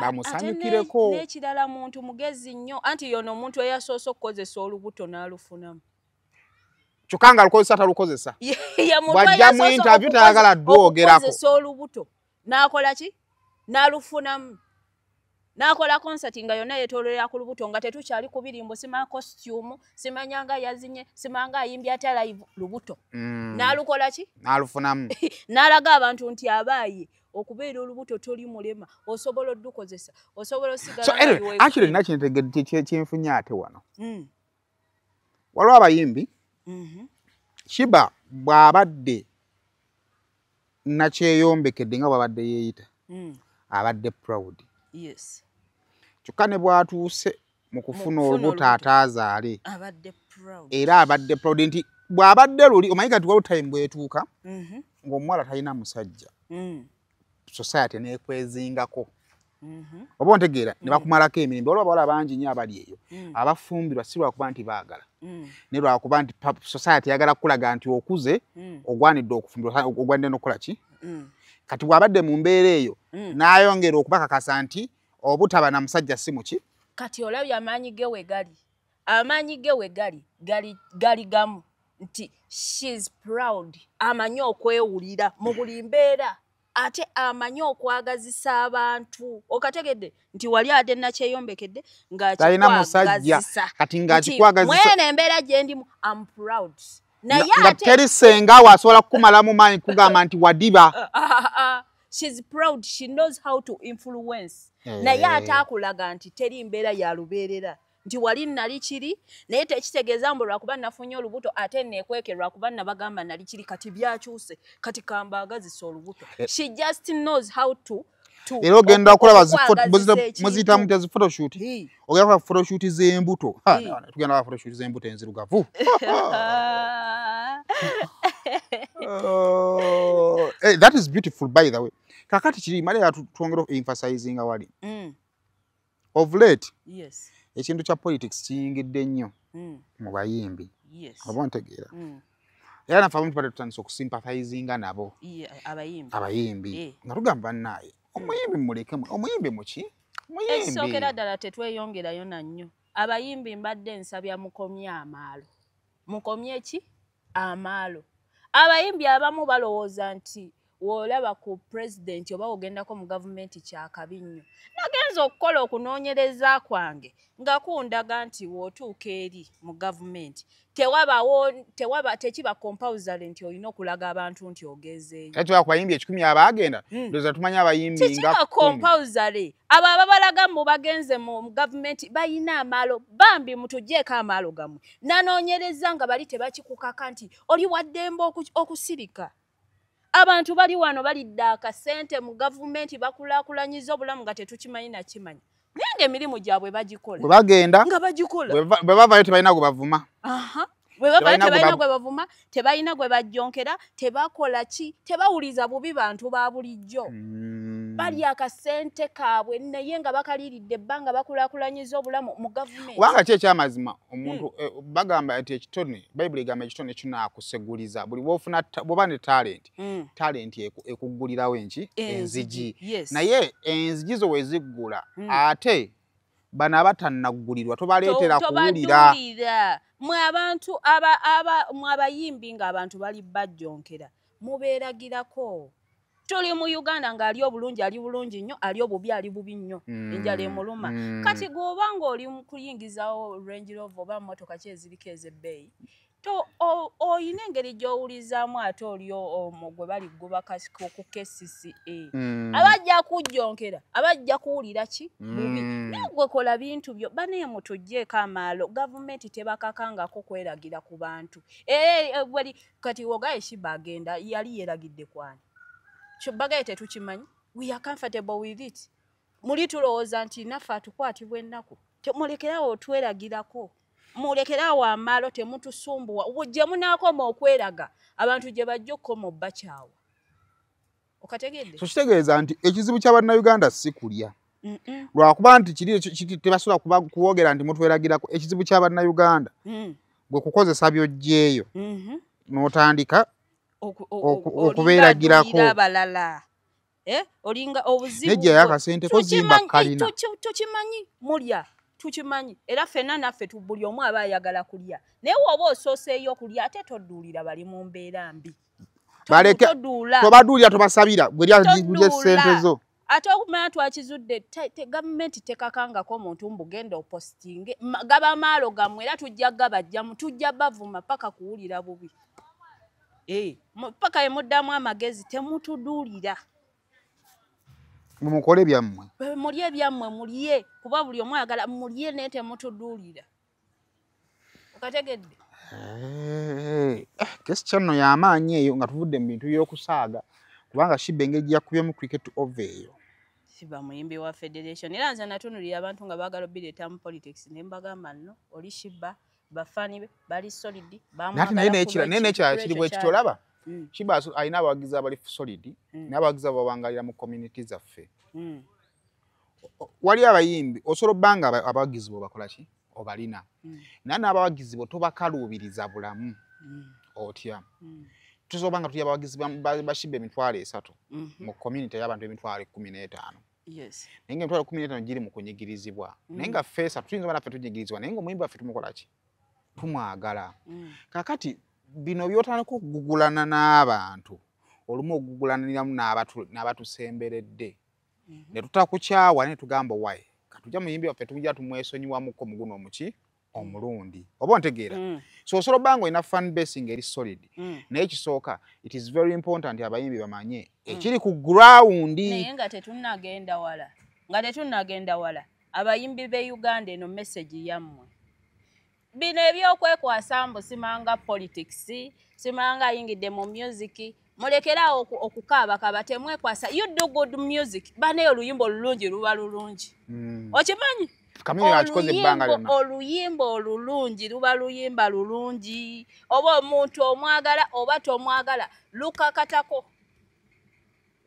bamusanyukireko n'ekirala muntu mugezi nnyo anti yono omuntu eyasoose okukozesa olubuto n'alufunamu kyokka nga alukozesa talukozesa bw'ajja mu interview tayagala dwogerako okukozesa olubuto n'akola ki n'alufunamu n'akola concert nga yonna yeetoololera ku lubuto nga tetukyali ku birimbo simanya costume simanya nga yazinye simanya nga ayimbye ate live lubuto n'alukola ki n'alufunamu n'alaga abantu nti abaaye okubeera olubuto toli mulema osobola oddukozesa osobola osigala actually nakintegedde kyenfunye ate wano waliwo abayimbi Shiba bw'abadde nakyeyombekedde nga bw'abadde yeeyita abadde proud kyokka ne bw'atuuse mu kufuna olubuto ataazaale era abadde proud nti bw'abadde luli omanyi kati waliwo time bwetuuka ng'omuwala talina musajja society nekwezingako oba ontegeera ne bakumalako emirimu waliwo abawala bangi nnyo abali eyo abafumbirwa si lwakuba nti baagala ne lwakuba nti society yagala kukulaga nti okuze ogwanidde okufumbirwa ogwanidde n'okukola ki kati bw'abadde mu mbeera eyo n'ayongera okubakakasa nti obutaba na musajja si muki kati olabye amaanyi ge we gali amaanyi ge we gali gamu nti she's proud amanyi okwewulira mu buli mbeera ate amanyi okwagazisa abantu okategedde nti wali ate nakyeyombekedde ng'akikwagazisa kati ng'akikwagazisa mwene embeera gye ndimu I'm proud naye nga teri senga wasobola kukumalamu maanyi kugamba nti wadiba she's proud she knows how to influence naye ate akulaga nti teri mbeera ya lubeerera nti wali nali kiri naye tekitegeeza mbu lwakuba nafunye olubuto ate neekwekerwa kuba nabagamba nali kiri kati byakyuse kati kambaagazisa olubuto she just knows how to era ogenda okulaba muziyita mutya zi photoshoot ogenda kola photoshoot z'embuto tugenda kola photoshoot z'embuto enzirugavu that is beautiful by the way kakati kiri mali twongera emphasizing wali of late ekintu kya politics kiyingidde nnyo mu bayimbi oba ontegeera era nafe abamu tubadde tutandisa okusympathizinga nabo abayimbi nga tugamba bannaaye omuyimbi mulekemu omuyimbi muki ekisookera ddala tetweyongerayo nannyo abayimbi mbadde nsabya mukomye amaalo mukomye ki amaalo abayimbi abamu balowooza nti w'olaba ku pulezidenti oba ogendako mu gavumenti kyakabi nnyo nagenza okukola okunoonyereza kwange nga kundaga nti w'otuuka eri mu gavumenti tekiba compulsory nti olina okulaga abantu nti ogezeeyo kati abayimbi 10 abaagenda ndowooza tumanya abayimbi nga tekiba compulsory abo ababalaga mu bagenze mu gavumenti bayina amaalo bambi mutugjeeko amaalo gammwe nanoonyereza nga bali tebakikukaka nti oli waddembe okusirika abantu bali wano balidde akasente mu gavumenti bakulaakulanyiza obulamu nga tetukimanyi nakimanya naye ng'emirimu gyabwe bagikola bwe bagenda nga bagikola bwe bavayo tebalina gwe bavuma bwe bavayo tebalina gwe bavuma tebalina gwe bajjonkera tebakola ki tebawuliza bubi bantu ba bulijjo bali akasente kaabwe naye nga bakaliiridde ebbanga bakulaakulanyiza obulamu mu gavumenti kubanga ki ekyamazima omuntu bagamba nti ekitone bayibuli egamba ekitone kinaakuseguliza buli bw'oba ne talenti ekuggulirawo enki enzigi naye enzigi zo weziggula ate bano abatannaggulirwa tobaleetera kuwulira mwe abantu mwe abayimbi ng'abantu bali bajjonkera mubeeragirako tuli mu Uganda ng'ali obulungi ali bulungi nnyo ali obubi ali bubi nnyo enjala emuluma kati gwoba ng'oli mu kuyingizawo Range Rover oba mmotoka ki eziriko ez'ebbeeyi oyina engeri gy'owulizaamu ate oli omwo gwe bali ggoba ku KCCA abajja kujjonkera abajja kuwulira ki bubi naye gwe kola bintu byo banaye mutuggyeko amaalo gavumenti tebakakangako kweragira ku bantu bweri kati wogaye Shiba agenda yali yeragidde kwani bagaye tetukimanyi we are comfortable with it muli tulowooza nti naffe atukwatibwa ennaku temulekerawo otweragirako mulekerawo amaalo temutusumbuwa gye munaakoma okweraga abantu gye bajja okukoma obbakyawa okategedde so kitegeeza nti ekizibu ky'abannayuganda si kulya lwakuba nti kiri tebasobola kuwogera nti mutweragirako ekizibu ky'abannayuganda gwe kukozesa by'oggyeeyo n'otandika okubeeragirako abalala olinga obuzibu nejjayo akasente kozimba kalina tukimanyi mulya tukimanyi era ffenna naffe buli omu aba ayagala kulya naye woba osooseeyo okulya ate todduulira bali mu mbeera mbi tobaduulira tobasabira bwelya ssente zo ate okumanya twakizudde gavumenti tekakangako omuntu mbugenda opositinge gaba maalo gammwe era tujja gabajjamu tujja bavuma paka kuwulira bubi paka emuddamu amagezi temutuduulira mukole byammwe mulye byammwe mulye kuba buli omu ayagala mulye naye temutuduulira okategedde kesi kyanno y'amaanyi eyo nga tuvudde mu bintu by'okusaaga kubanga Shiba engeri yakubyemu cricket over eyo Shiba muyimbi wa federation era nze natunulira abantu nga baagala obireetamu politics ne mbagamba nno oli Shiba bafaani be bali solid nati naye nekirala kiri bwe kitolaba Shiba alina abawagizi abali solid n'abawagizi abawangalira mu community zaffe wali abayimbi osobola obbanga abawagizi bo bakola ki obalina naye n'abawagizi bo tobakaluubiriza bulamu otya tusobola nga tuli abawagizi ba Shiba 3,000 mu community y'abantu 15,000 naye nga 15,000 giri mu kunyigirizibwa naye nga ffeesa tuyinza oba naffe tunyigirizibwa naye nga omuyimbi waffe tumukola ki tumwagala kakati bino byotandika okugugulana n'abantu olumu okugugulaniramu n'abatusemberedde ne tutakukyawa ne tugamba wayi katujja muyimbi waffe tujja tumwesonyiwamuko muguno omuki omulundi oba ontegeera so osobola obbanga olina fan basing eri solid naye ekisooka it is very important abayimbi bamanye ekiri ku ground naye nga tetunnagenda wala abayimbi be Uganda eno message yammwe bino ebyokwekwasa mbu simanga politics simanga ayingidde mu music mulekerawo okukaabakaba temwekwasa you do good music banaye oluyimba olulungi luba lulungi okimanyi oluyimba olulungi luba luyimba lulungi oba omuntu omwagala oba tomwagala lukakatako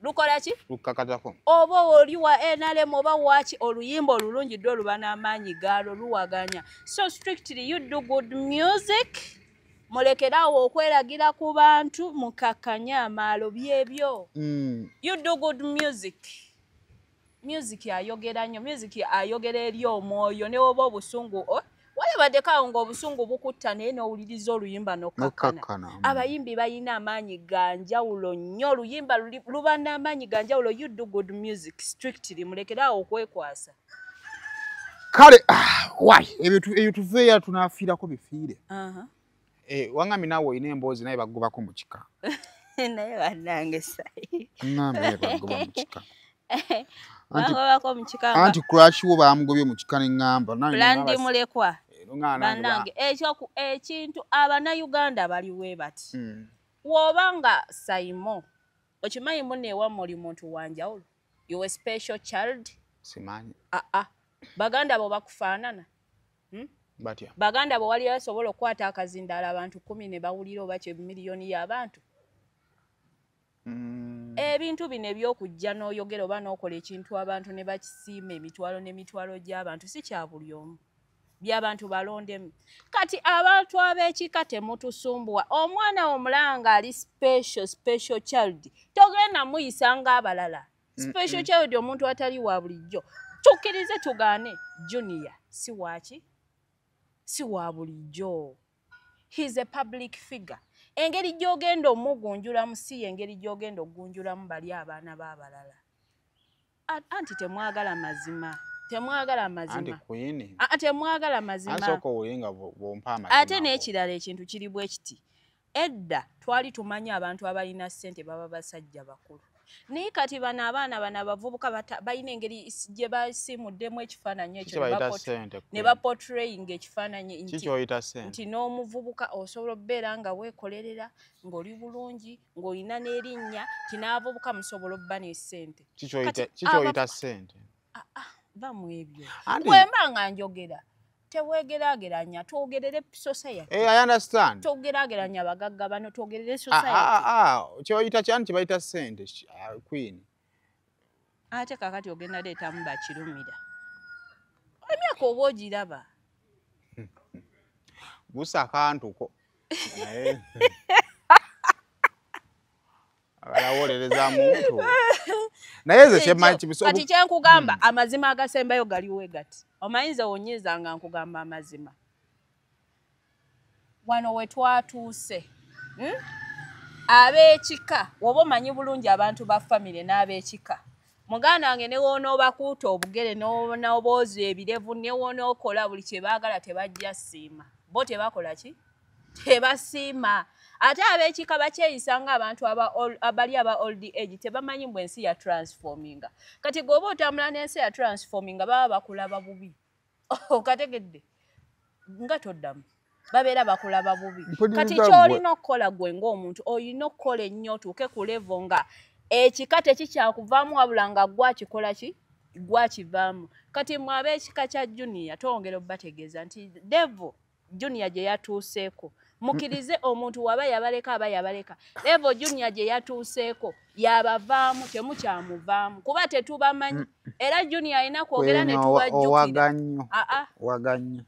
lukola ki lukakatako oba oli wa NRM oba waki oluyimba olulungi ddo luba n'amaanyi gaalo luwaganya so strictly you do good music mulekerawo okweragira ku bantu mukakanya amaalo byebyo you do good music ayogera nnyo music ayogera eri omwoyo ne woba obusungu walabaddeko nga obusungu bukutta naye n'owuliriza oluyimba n'okkakana abayimbi balina amaanyi ganjawulo nnyo oluyimba luba n'amaanyi ganjawulo you do good music strictly mulekerawo okwekwasa kale ebyo tuveeya tunaafiirako bifiire wangambi naawe olina emboozi naye bagobako mu kika naye bannange sayi ngambe bagoba mu kika bagobako mu kika anti crash wo bamugobye mu kika n'engamba landi mulekwa bannange ekintu abannayuganda baliwe bati wobanga sayimo okimanyi munne ewammwe oli muntu wanjawulo you a special child simanyi baganda bo bakufaanana baganda bo wali asobola okukwata akazindaala abantu 10 ne bawulira oba kye miliyoni y'abantu ebintu bino ebyokujja n'oyogera oba n'okola ekintu abantu ne bakisiima emitwalo n'emitwalo gy'abantu si kya buli omu by'abantu balondemu kati abantu ab'ekika temutusumbuwa omwana omulanga ali special child togenda muyisa ng'abalala special child omuntu atali wa bulijjo tukkirize tugaane junior si waki si wa bulijjo he's a public figure engeri gy'ogenda omugunjulamu si engeri gy'ogenda ogunjulamu bali abaana b'abalala anti temwagala mazima temwagala Anti mazima Queen. temwagala mazima Asoko ulinga bompa amazima. ate n'ekirala ekintu kiri bwe kiti edda twali tumanya abantu abalina ssente baba basajja bakulu naye kati bano abaana bano abavubuka balina engeri gye basiimuddemu ekifaananyi ekyo ne baportrayinga ekifaananyi nti n'omuvubuka osobola okubeera nga weekolerera ng'oli bulungi ng'olina n'erinnya ti n'abavubuka musobola obba n'essente kikyoyita ssente va mu ebyo bwemba nga njogera tewegeraageranya twogerere society. I understand. Twogeraageranya abagagga bano twogerere society. Kyoyita kyani kibayita ssente Queen. Ate kakati ogenda leetamu bakirumira. Emyaka oba ogiraba. Busa akantuko. Awolereza muntu. Naye ze kyemmanyi kibiso. Kati kyenkugamba amazima agasembayo galiwe gati. Omayinza wonyiza nga nkugamba amazima. Wano we twatuuse. Ab'ekika woba omanyi bulungi abantu ba famire n'ab'ekika. Muganda wange ne wonoobakuuta obugere n'obooza ebirevu ne wonookola buli kye baagala tebajja siima. Bo tebakola ki? Tebasiima. Ate ab'ekika bakyeyisa ng'abantu abali aba old age tebamanyi bwe ensi ya transforminga. Kati gwoba otambula n'ensi ya transforminga baba bakulaba bubi. Okategedde nga toddamu babeera bakulaba bubi. Kati ky'olina okukola gwe ng'omuntu olina okukola ennyo otuuke ku level nga ekika tekikyakuvaamu wabula nga gwakikola ki? Gwakivaamu. Kati mwe ab'ekika kya junior twongera obbategeeza nti Devil junior gye yatuuseeko. Mukirize omuntu waba yabaleka aba yabaleka. Level junior gye yatuuseeko yabavaamu temukyamuvaamu kuba tetubamanyi. Era junior alina kwogera ne tubajjukira. Waganya.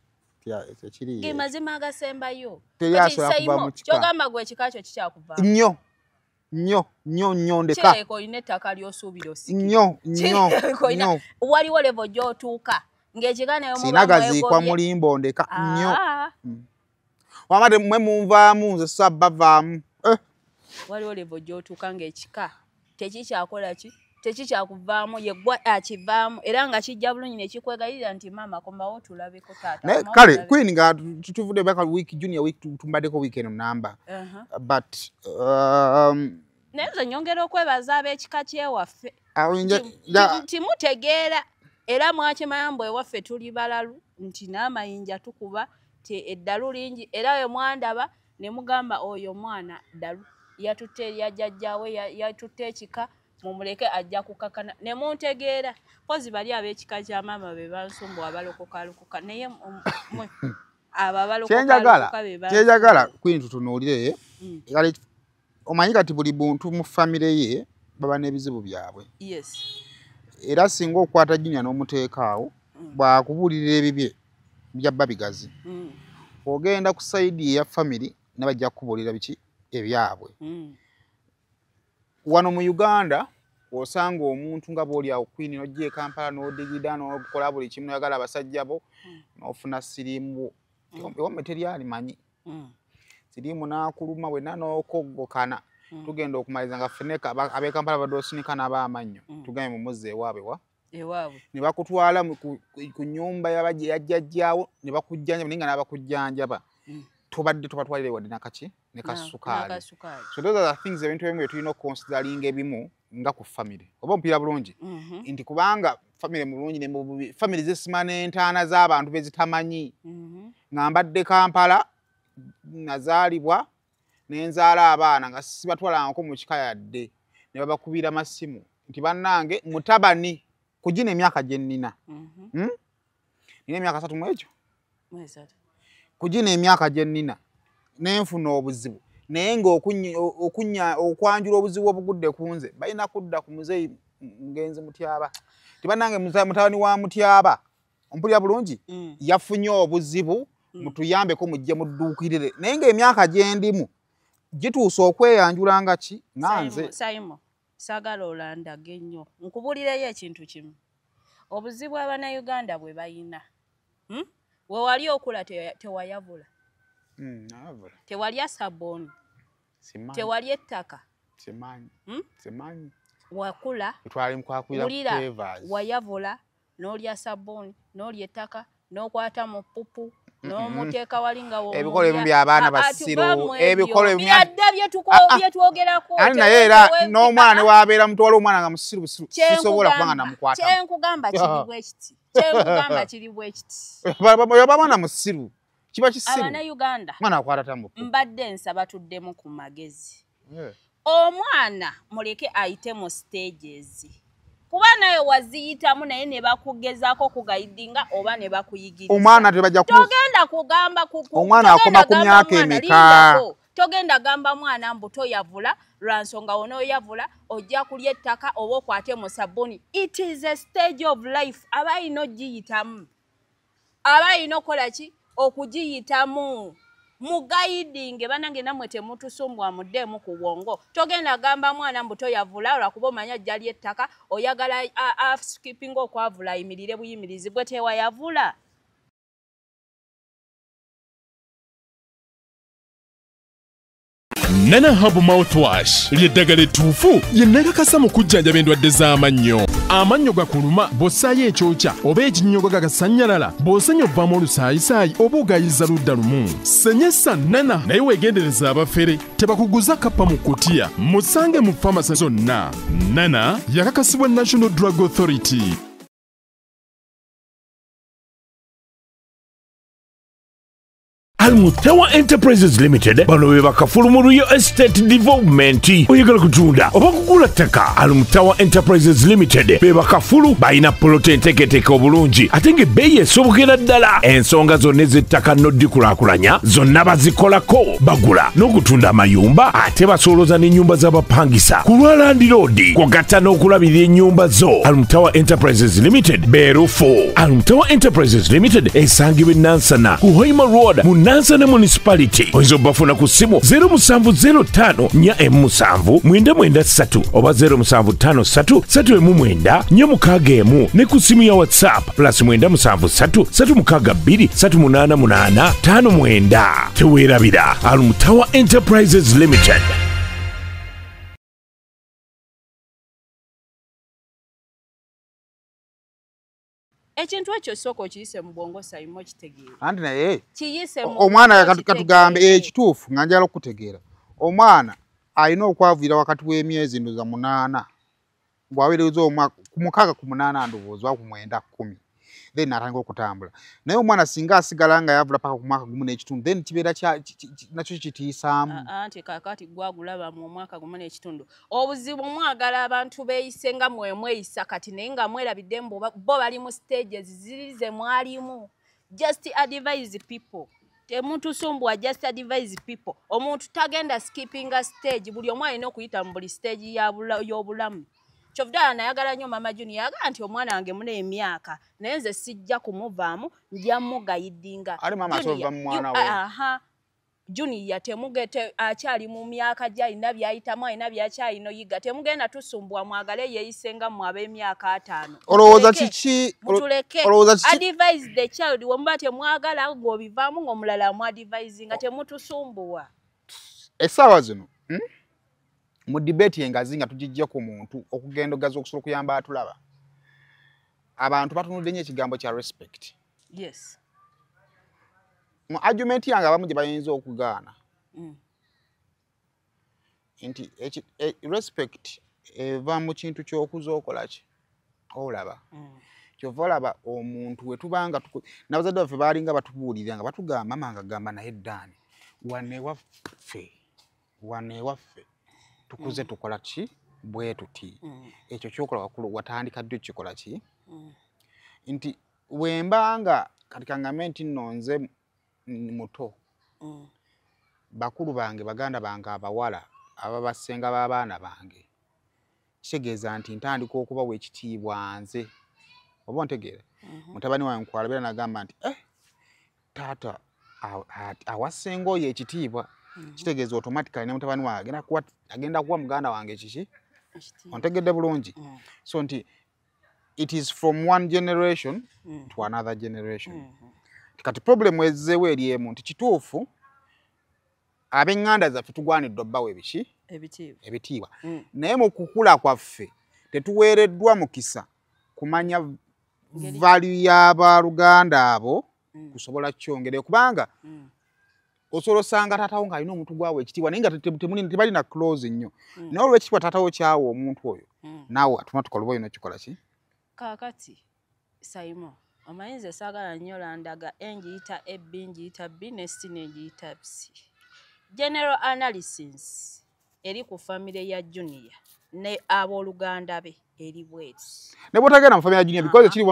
Ge mazima agasembayo. Kyogamba gwe ekika kyo kikyakuvaamu. Nnyo ndeka. Kyeko olina ettaka ly'osuubira osikira. Nnyo. Waliwo level gy'otuuka. Ng'ekika nayo muba sinagaziikwa mulimbo ndeka nnyo. Wamate mwe munvaamu nze sabbavaamu. Waliwo level gy'otuuka ng'ekika tekikyakola ki? Tekikyakuvaamu yeggwa akivaamu era nga kijja bulungi ne kikwegayirira nti maama kombawo tulabeko taata. Kale Queen nga tutuvudde baka week junior week tumbaddeko weekend namba. But naye nze nyongera okwebaza ab'ekika kyewaffe. Timutegeera era mwakimanya mbu ewaffe tuli balalu nti n'amayinja tukuba eddalu lingi era we mwandaba ne mugamba oyo mwana ddalu yatutte erya jjajjaawe yatutte ekika mumuleke ajja kukakana ne muntegeera pozi bali ab'ekika kya maama be bansumbu abalokoka naye abo abalokoka be kyejagala Queen tutunuulire omanyi kati buli muntu mu famire ye baba n'ebizibu byabwe. Yes. Era singa okwata junior n'omuteekaawo bw'akubuulirira ebibye byabba bigazi. Ogenda ku saidi ya family ne bajja kubuulira biki ebyabwe. Wano mu Uganda osanga omuntu nga bw'oli awo Queen n'ojja e Kampala n'odigida n'okola buli kimu noyagala abasajja bo n'ofuna siriimu ewamwe teryali manyi. Siriimu n'akuluma wenna n'okoggokana tugenda okumaliriza nga ffeneka ab'e Kampala badde osinika n'ab'amannyo tugambe mu muzzi ewaabwe ne bakutwala ku nnyumba yajjajjaawo ne bakujjanjaba naye nga n'abakujjanjaba tobadde tobatwalire wadde nakaki ne kasukaali. So those are the things ebintu ebimu bye tulina okuconsideringa ebimu nga ku family oba omupiira bulungi nti kubanga family mulungi ne mububi family zisima n'entaana z'abantu bezitamanyi nga mbadde Kampala nazaalibwa n'enzaala abaana nga sibatwalangako mu kika yadde ne babakubira masimu nti bannange mutabani kugina emyaka gye nnina. Nina emyaka 3 mu ekyo. Kugina emyaka gye nnina n'enfuna obuzibu naye okwanjula obuzibu obugudde ku nze balina kudda ku muzeeyi Mugenzi Mutyaba. Tibannange mutabani wa Mutyaba ompulira bulungi yafunye obuzibu mutuyambeko mujje mudduukirire naye ng'emyaka gye ndimu gituuse okweyanjula nga ki nanze. Saimo sagala olandage nnyo nkubulireyo ekintu kimu obuzibu Abannayuganda bwe bayina we wali okula tewayavula tewalya sabbooni tewali ettaka simanyi wakula wulira wayavula n'olya sabbuuni n'olya ettaka n'okwata mu ppupu n'omuteeka walinga ebikolo ebimu by'abaana basiru ebikolo ebimu byetwogerako ani naye era n'omwana ne waabeera mutwala omwana nga musiru busiru sisobola kubanga namukwata kyenkugamba kiri bwe kiti kyenkugamba kiri bwe kiti babaana musiru kiba kisiru Abanayuganda mwana akwata tamu mbadde nsaba tuddemu ku magezi omwana muleke ayite mu stages kuba naye waziyitamu naye ne bakugezaako kugayidinga oba ne bakuyigiriza omwana tebajja togenda kugamba omwana akoma ku myaka emeka togenda gamba mwana mbu toyavula lwa nsonga wonooyavula ojja kulya ettaka oba okwate mu sabbuuni. It is a stage of life aba alina ogiyitamu aba alina okukola ki okugiyitamu mugayidinge banange namwe temutusumbwa muddeemu ku bwongo togenda gamba mwana mbu toyavula lwakuba omanya ajja lya ettaka oyagala skipping okwavula ayimirire buyimirizibwe tewayavula. Nana Hub Mouthwash lyeddagala ettuufu lye nnakakasa mu kujjanjaba endwadde z'amannyo. Amannyo gakuluma bw'ossaayo ekyokya oba ekinnyogo gagasanyalala bw'osenya ovaamu olusaayisaayi oba ogayiza ludda lumu. Senyesa Nana naye weegendereza abafere tebakuguza kappa mu kutiya musange mu famasi zonna. Nana yakakasibwa National Drug Authority. Almutawa Enterprises Limited bano be bakafulu mu Real Estate Development oyagala kutunda oba kugula ttaka. Almutawa Enterprises Limited be bakafulu balina polote enteeketeeke obulungi ate ng'ebbeeyi esobokera ddala. Ensonga zonna ez'ettaka n'oddikulaakulanya zonna bazikolako bagula n'okutunda amayumba ate basooloza n'ennyumba z'abapangisa ku lwa Land Road kwagatta n'okulabirira ennyumba zo. Almutawa Enterprises Limited beerufu. Almutawa Enterprises Limited esangibwa e Nansana ku Hoima Road mu Nansana Municipality. Oyinza obbafuna ku ssimu 0705 4M7 993 oba 0753 3M9 461 ne ku ssimu ya WhatsApp +973 362 388 59. Teweerabira Almutawa Enterprises Limited. Ekintu ekyo soko kiyise mu bwongo sayimo kitegeera. Anti naye kiyise mu omwana katugambe ekituufu nga njala okutegeera. Omwana alina okwaviira wakati w'emyezi ndoza 8 bw'aweereza omwaka ku 6 ku 8 ndowooza ku 9 10 then atandika okutambula. Naye omwana singa asigala nga yavula paka ku mwaka gumu n'ekitundu then kibeera nakyo kitiisaamu. Anti kakati gwagulaba mu mwaka gumu n'ekitundu. Obuzibu mwagala abantu beeyise nga mweyisa kati naye nga mwerabidde bo bali mu stages ziri ze mwalimu. Just advise people. Temutusumbwa, just advise people. Omuntu tagenda skipping a stage buli omu alina okuyita mu buli stage y'obulamu. Kyovudala nayagala nnyo Mama Junior yaga nti omwana wange muna emyaka naye nze sijja kumuvaamu njya mugayidinga. Ali mama sova mwana we. Aha. Junior temugete akyali mu myaka gy'alina by'ayitamu alina by'akyalina oyiga temugenda tusumbwa mwagale yeeyisenga mu ab'emyaka 5. Olowooza kiki advise the child wemba temwagala ng'obivaamu ng'omulala mu advising nga temutusumbwa. Essaawa zino mu debate engazi nga tugijja ku muntu okugenda ogaza okusobola okuyamba atulaba. Abantu batunudde nnyo ekigambo kya respect. Yes. Mu argument yange abamu gye bayinza okugaana. Nti respect eva mu kintu ky'okuza okola ki? Olaba. Kyova olaba omuntu we tubanga n'abazadde baffe baalinga batubuulirira nga batugamba mama nga gamba naye Ddaani wane waffe tukuze tukola ki bwe tuti. Ekyo kyokola wakulu watandika ddi kikola ki? Nti wembanga kati kangambe nti nonze muto. Bakulu bange baganda bange abawala ababasenga b'abaana bange kitegeeza nti ntandika okubawa ekitiibwa nze. Oba ntegeera mutabani wange nkwalabira nagamba nti taata awasenga oyo ekitiibwa kitegeeza automatically ne mutabani wange agenda kuwa muganda wange kiki ontegedde bulungi. So nti it is from one generation to another generation. Kati problem ezzeewo eri emu nti kituufu ab'eŋŋanda zaffe tugwanidde obbawo ebitiibwa naye mu kukula kwaffe tetuweereddwa mukisa kumanya value y'abaluganda abo kusobola kyongere kubanga osobola osanga taatawo ng'alina omuntu gwawe ekitiibwa naye nga tebalina close nnyo naye olw'ekitiibwa taatawo kyawa omuntu oyo naawe atuma tukola oba olina kikola ki kaakati Simon amayinza esaagala nnyo landaga ngiyita AB ngiyita B ne C ngiyita C general analysis eri ku famire ya Junior ne abooluganda be eri bweti ne bw'otagenda mu famire ya Junior because ekiri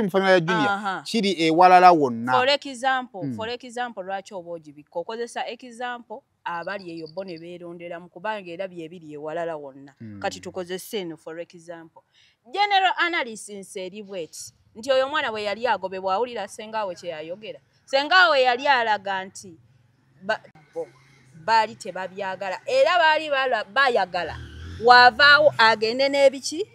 mu famire ya Junior kiri ewalala wonna for example lwaki oba ogibikka okozesa example abali eyo bo ne beeronderamu kubanga era byebiri ewalala wonna kati tukozese eno for example general analysis eri bweti nti oyo mwana bwe yali agobebwa awulira sengaawe kye yayogera sengaawe yali alaga nti baali tebabyagala era baali bayagala wavaawo agende n'ebiki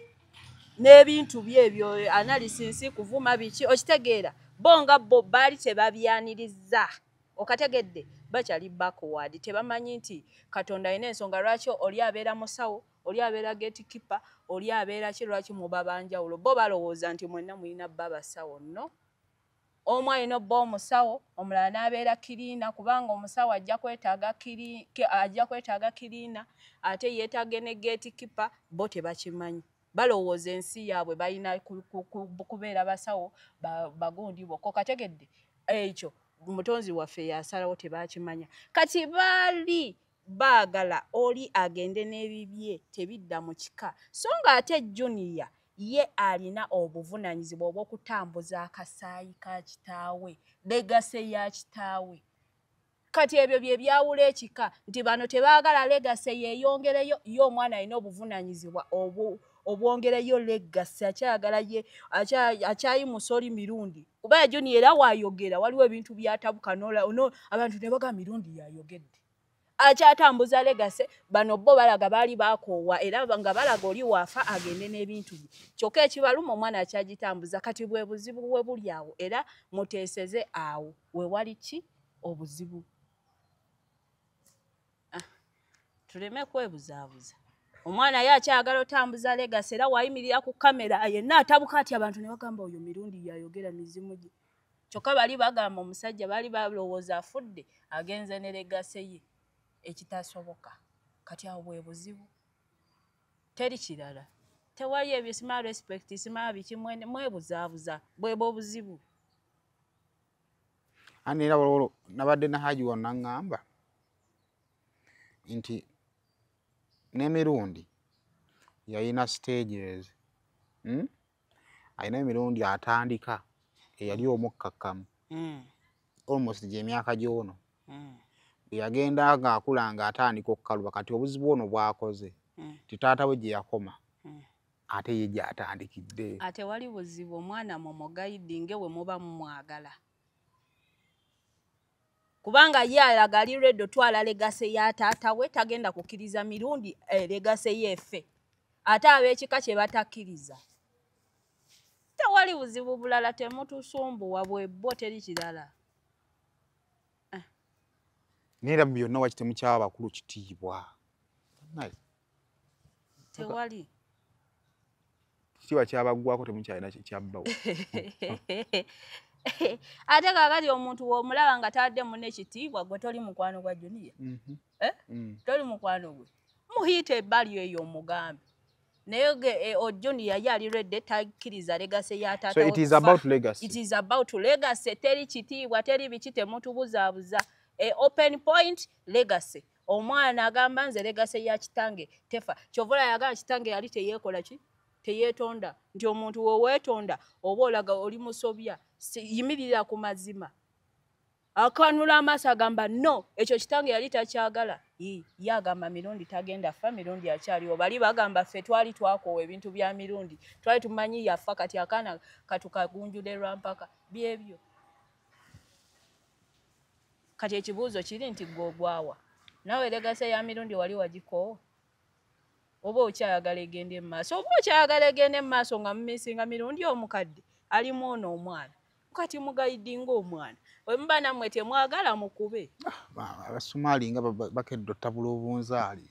n'ebintu byebyo analysis kuvuma biki okitegeera bonga bo baali tebabyaniriza okategedde bakyali backward tebamanyi nti Katonda ayina ensonga lwaki oli abeera musawo oli abeera gatekeeper oli abeera kirwaki mu babanjawulo bo balowooza nti mwenna mulina babasawo no omu alina obba omusawo omulala n'abeera kiriina kubanga omusawo ajja kwetaaga kiriina ate yeetage ne gatekeeper bo tebakimanyi balowooza ensi yaabwe balina kubeera basawo bagundi bokko kategedde ekyo mutonzi waffe yasalawo tebakimanya kati baali baagala oli agende n'ebibye tebidda mu kika so nga ate Junior ye alina obuvunaanyizibwa obw'okutambuza akasaayi ka kitaawe legase ya kitaawe kati ebyo bye byawula ekika nti bano tebaagala legase yeeyongereyo ye omwana alina obuvunaanyizibwa obwongereyo legase akyayagala ye akyayimusa oli mirundi kuba Junior era waayogera waliwo ebintu byatabuka abantu ne bagamba mirundi yayogedde akyatambuza legase bano bo balaga baali bakoowa era nga balaga oli waafa agende n'ebintu bye kyokka ekibaluma omwana akyagitambuza kati bwe buzibu we buli awo era muteeseze awo we wali ki obuzibu tuleme kwebuzaabuza omwana ye akyagala otambuza legase era waayimirira ku kamera yenna atabuka ati abantu ne bagamba oyo mirundi yayogera mizimu gye kyokka bali bagamba omusajja baali balowooza afudde agenze ne legase ye ekitasoboka kati awo bwe buzibu teri kirala tewali ebyo sima respect sima bikimwene mwebuzaabuza bweba obuzibu ani era walolo nabadde na haji wonna ngamba nti n'emirundi yayina stages ayina emirundi atandika eyali omukkakkamu almost gy'emyaka gy'ono yagenda ng'akula ng'atandika okukaluba kati obuzibu ono bwakoze titaata we gye yakoma ate ye gy'atandikidde ate wali buzibu omwana mumugayidinge we muba mumwagala kubanga ye alaga ali redo twala legase ya taata we tagenda kukkiriza mirundi legase yefe ate ab'ekika kye batakkiriza tewali buzibu bulala temutusumbuwa bwe bo teri kirala neera mu byonna waki temukyaba abakulu kitiibwa tewali kitiibwa kyabaggwako temukyalina kyabbawo ate kaakati omuntu w'omulaba nga tadde munne ekitiibwa gwe toli mukwano gwa Junior toli mukwano gwe muhiita ebbali eyo omugambe naye Junior ye ali redde takkiriza legase ya taata so it is about legacy teri kitiibwa teri biki temutubuzaabuza open point legacy omwana agamba nze legase ya kitange tefa kyovola yagala kitange yali teyeekola ki teyeetonda nti omuntu woweetonda oba olaga oli musobya yimirira ku mazima akanula amaaso agamba no ekyo kitange yali takyagala ye agamba mirundi tagenda fa mirundi akyaliwo bali bagamba ffe twali twakoowa ebintu bya mirundi twali tumanyi yafa kati akaana katukagunjule lwampaka byebyo kati ekibuuzo kiri nti gwogwawa nawe legase ya mirundi wali wagikoowa oba okyayagala egende mu maaso oba okyayagala egende mu maaso nga mumisinga mirundi omukadde alimu ono omwana kati mugayidinga omwana bwe muba nammwe temwagala mukube abasumaali nga bakedde ottabula obunzaali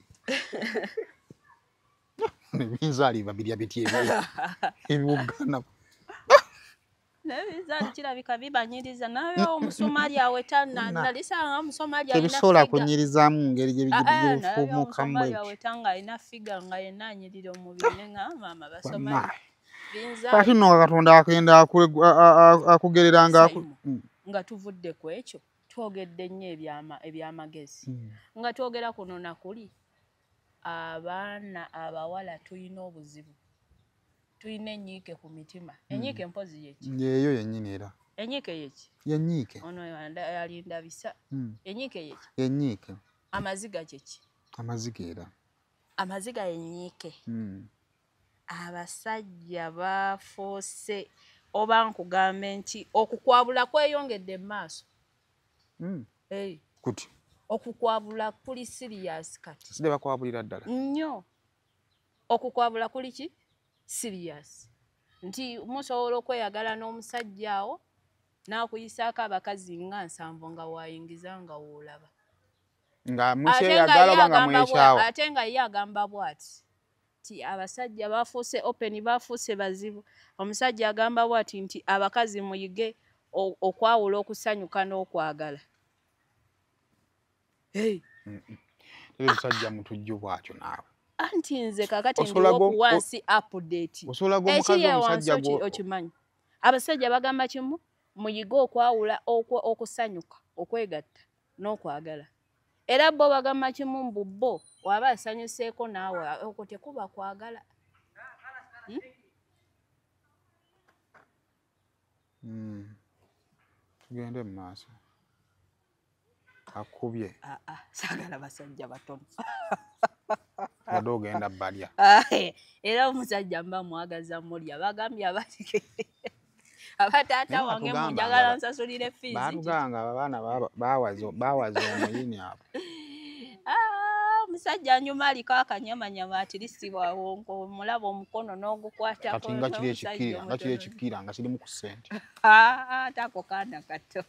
ebinzaali babirya biti ebiwugana Nebizali kirabika bibanyiriza naye omusomali awetana nalisanga omusomali alina tebisobola kunyirizamu ngeri gye bigifumuka mu omusomali awetanga alina figa nga yenanyirira omubiri nga mama basomali kati nno Katonda akenda akugerera nga tuvudde ku ekyo twogedde nnyo ebyamagezi nga twogera kuno nakuli abaana abawala tulina obuzibu tulina enyiike ku mitima enyiike mpozi yeki yeeyo yennyini era enyiike yeki yenyiike ono yalinda bisa enyiike yeki yenyiike amaziga kyeki amaziga era amaziga yenyiike abasajja bafuuse oba nkugambe nti okukwabula kweyongedde mu maaso kuti okukwabula kuli serious kati side bakwabulira ddala nnyo okukwabula kuli ki serious nti musobola okweyagala n'omusajja awo n'akuyisaako abakazi nga 7 nga wayingiza nga woolaba nga mukyeyagala oba nga mwekyawo ate nga ye agamba bw'ati ti abasajja bafuuse open bafuuse bazibu omusajja agamba bw'ati nti abakazi muyige okwawula okusanyuka n'okwagala omusajja mutujju bw'atyo naawe anti nze kakati ndiwo wansi update okimanyi abasajja bagamba kimu muyige okwawula okusanyuka okwegatta n'okwagala era bo bagamba kimu mbubbo waba asanyuseeko naawe okwo tekuba kwagala tugende mu maaso akubye saagala basajja batono ade ogenda balya era omusajja mba mwagaza mulya bagambye abataata wange munjagala nsasulire fees baatuganga abaana bawaza omuyini abo omusajja anyuma aliko akanyamanyama atirisibwawo omulaba omukono n'ogukwatako kati nga kiri ekikira nga kirimu ku ssente tako kaana kato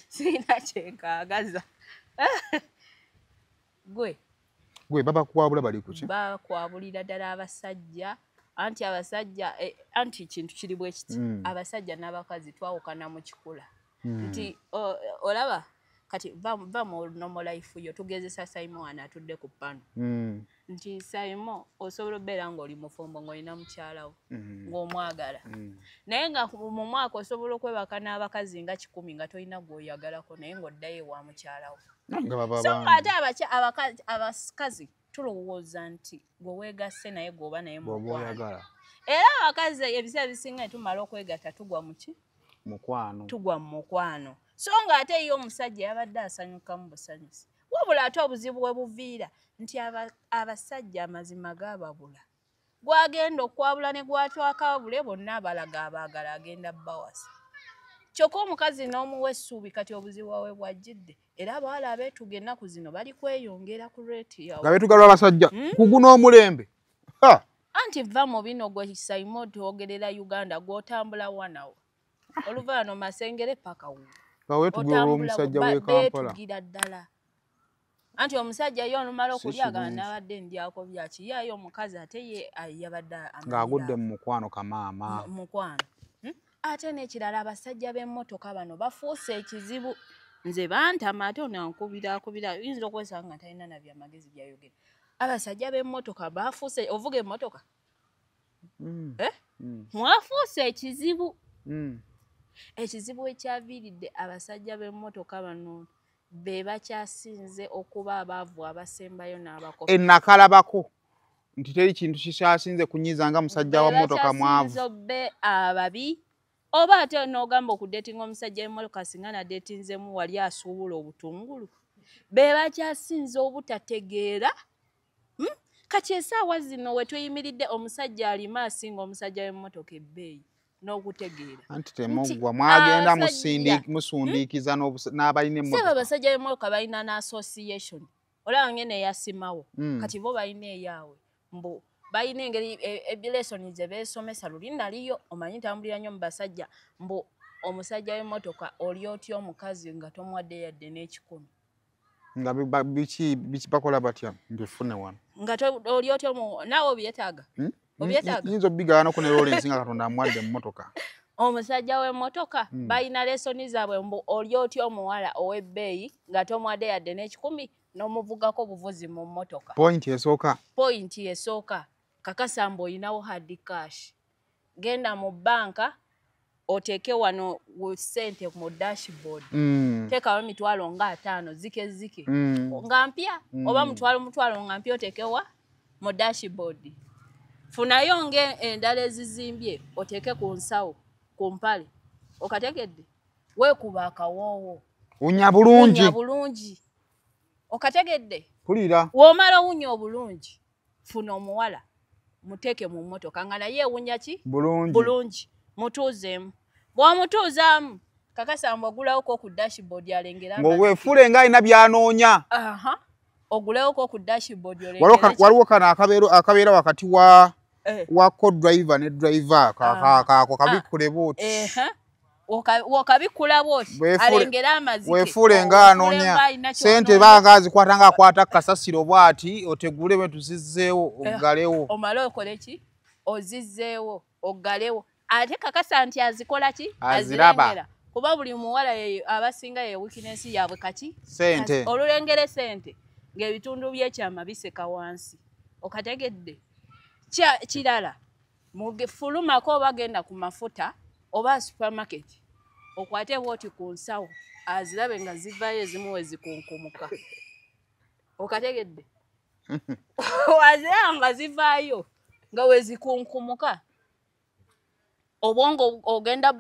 sirina kyenkaagaza gwe babakwabula bali kuki bakwabulira ddala abasajja anti kintu kiri bwe kiti abasajja n'abakazi twawukana mu kikula nti olaba kati va mu normal life yo tugezesa Simon atudde ku pano nti Simon osobola obeera ng'oli mufumbo ng'olina mukyalawo ng'omwagala naye nga mu mwaka osobola okwebaka n'abakazi nga 10 nga tolina gw'oyagalako naye ng'oddayo ewa mukyalawo so ng'ate abakazi tulowooza nti gwe weegasse naye gwoba naye mukwano era abakazi ebiseera ebisinga tumala okwegatta tugwa muki tugwa mu mukwano so ng'ate ye omusajja yabadde asanyuka mu busanyusi wabula ate obuzibu bwe buviira nti abasajja amazima gaababula gwagenda okwabula ne gwatwakabule bonna abalaga abaagala agenda bawasa kyokka omukazi n'omuwa essuubi kati obuzibu bwawe bwajjidde era abawala abeetuga ennaku zino bali kweyongera ku reeti yawe nga beetuga lw'abasajja kuguna omulembe anti va mu bino gwe Simon twogerera Uganda gw'otambula wanawo oluvaano Masengere paka wu nga weetugira olw'omusajja w'e Kampala beetugira ddala anti omusajja ye olumala okulyagana n'abadde ndyako byaki ye omukazi ate ye yabadde ng'agudde mu mukwano kamaama mukwano ate n'ekirala abasajja b'emmotoka bano bafuuse ekizibu nze bantama ate onankubira yinza okwesanga nga talina na byamagezi byayogera abasajja b'emmotoka bafuuse ovuga emmotoka mwafuuse ekizibu ekizibu ekyaviiridde abasajja b'emmotoka bano be bakyasinze okuba abaavu abasembayo n'abakopi ennakalabako nti teri kintu kikyasinze kunyiza nga musajja wa mmotoka mwavu be ababi oba ate n'ogamba okudetinga omusajja w'emmotoka singa nadetinzemu wali asuubula obutungulu be bakyasinze obutategeera kati essaawa zino we tuyimiridde omusajja alima asinga omusajja w'emmotoka ebbeeyi n'okutegeera anti temuggwa mwagenda musundiikiza n'abalina emmotoka seba abasajja b'emmotoka balina n'association olaba ngene eyasimawo kati bo balina eyaabwe mbu balina engeri ebilesoni ze beesomesa luli naliyo omanyi tambulira nnyo mu basajja mbu omusajja w'emmotoka oli otya omukazi nga tomwadde yadde n'ekikono nga biki bakola batya mbifune wano nga oli otya naawe obyetaaga Obyetaaga? Nyinza obigaana ku ne Lawrence nga Katonda amwadde mu motoka. Omusajja w'emmotoka balina lesoni zaabwe mbu oli otya omuwala ow'ebbeeyi nga tomwadde yadde n'ekikumi n'omuvugako obuvuzi mu mmotoka. Point esooka kakasa mbu olinawo hard cash. Genda mu banka oteeke wano ssente mu dashboard. Teekawo emitwalo nga 5 zike nga mpya oba mutwalo nga mpya oteekewa mu dashboard. Funayo endala ezizimbye oteeke ku nsawo ku mpale. Okategedde? Weekuba akawoowo. Unya bulungi. Okategedde? Pulira. Womala owunya obulungi. Funa omuwala. Muteeke mu mmotoka nga naye ewunya ki? Bulungi. Mutuuzeemu. Bw'omutuuzaamu kakasa mbu ogulawoko ku dashboard alengera amazike. Weefule nga alina by'anoonya. Ogulawoko ku dashboard olengera. Waliwo kano akabeera wakati wa co-driver ne driver kako kabikkule booti. Wakabikkula booti alengera amazike. Weefule nga anoonya. Ssente banga azikwata nga akwata kasasiro bw'ati otegule bwe tuzizzeewo oggalewo. Omale okole ki? Ozizzeewo oggalewo. Ate kakasa nti azikola ki? Azirengera. Kuba buli muwala abasinga ye weakness yaabwe kaki? Ssente. Olulengere ssente ng'ebitundu by'ekyama biseka wansi. Okategedde? Kirala fulumako oba genda ku mafuta oba supermarket okwate bwoti ku nsawo azirabe nga zivaayo ezimu we zikunkumuka. Okategedde? Waziraba nga zivaayo nga we zikunkumuka. Obwongo ogenda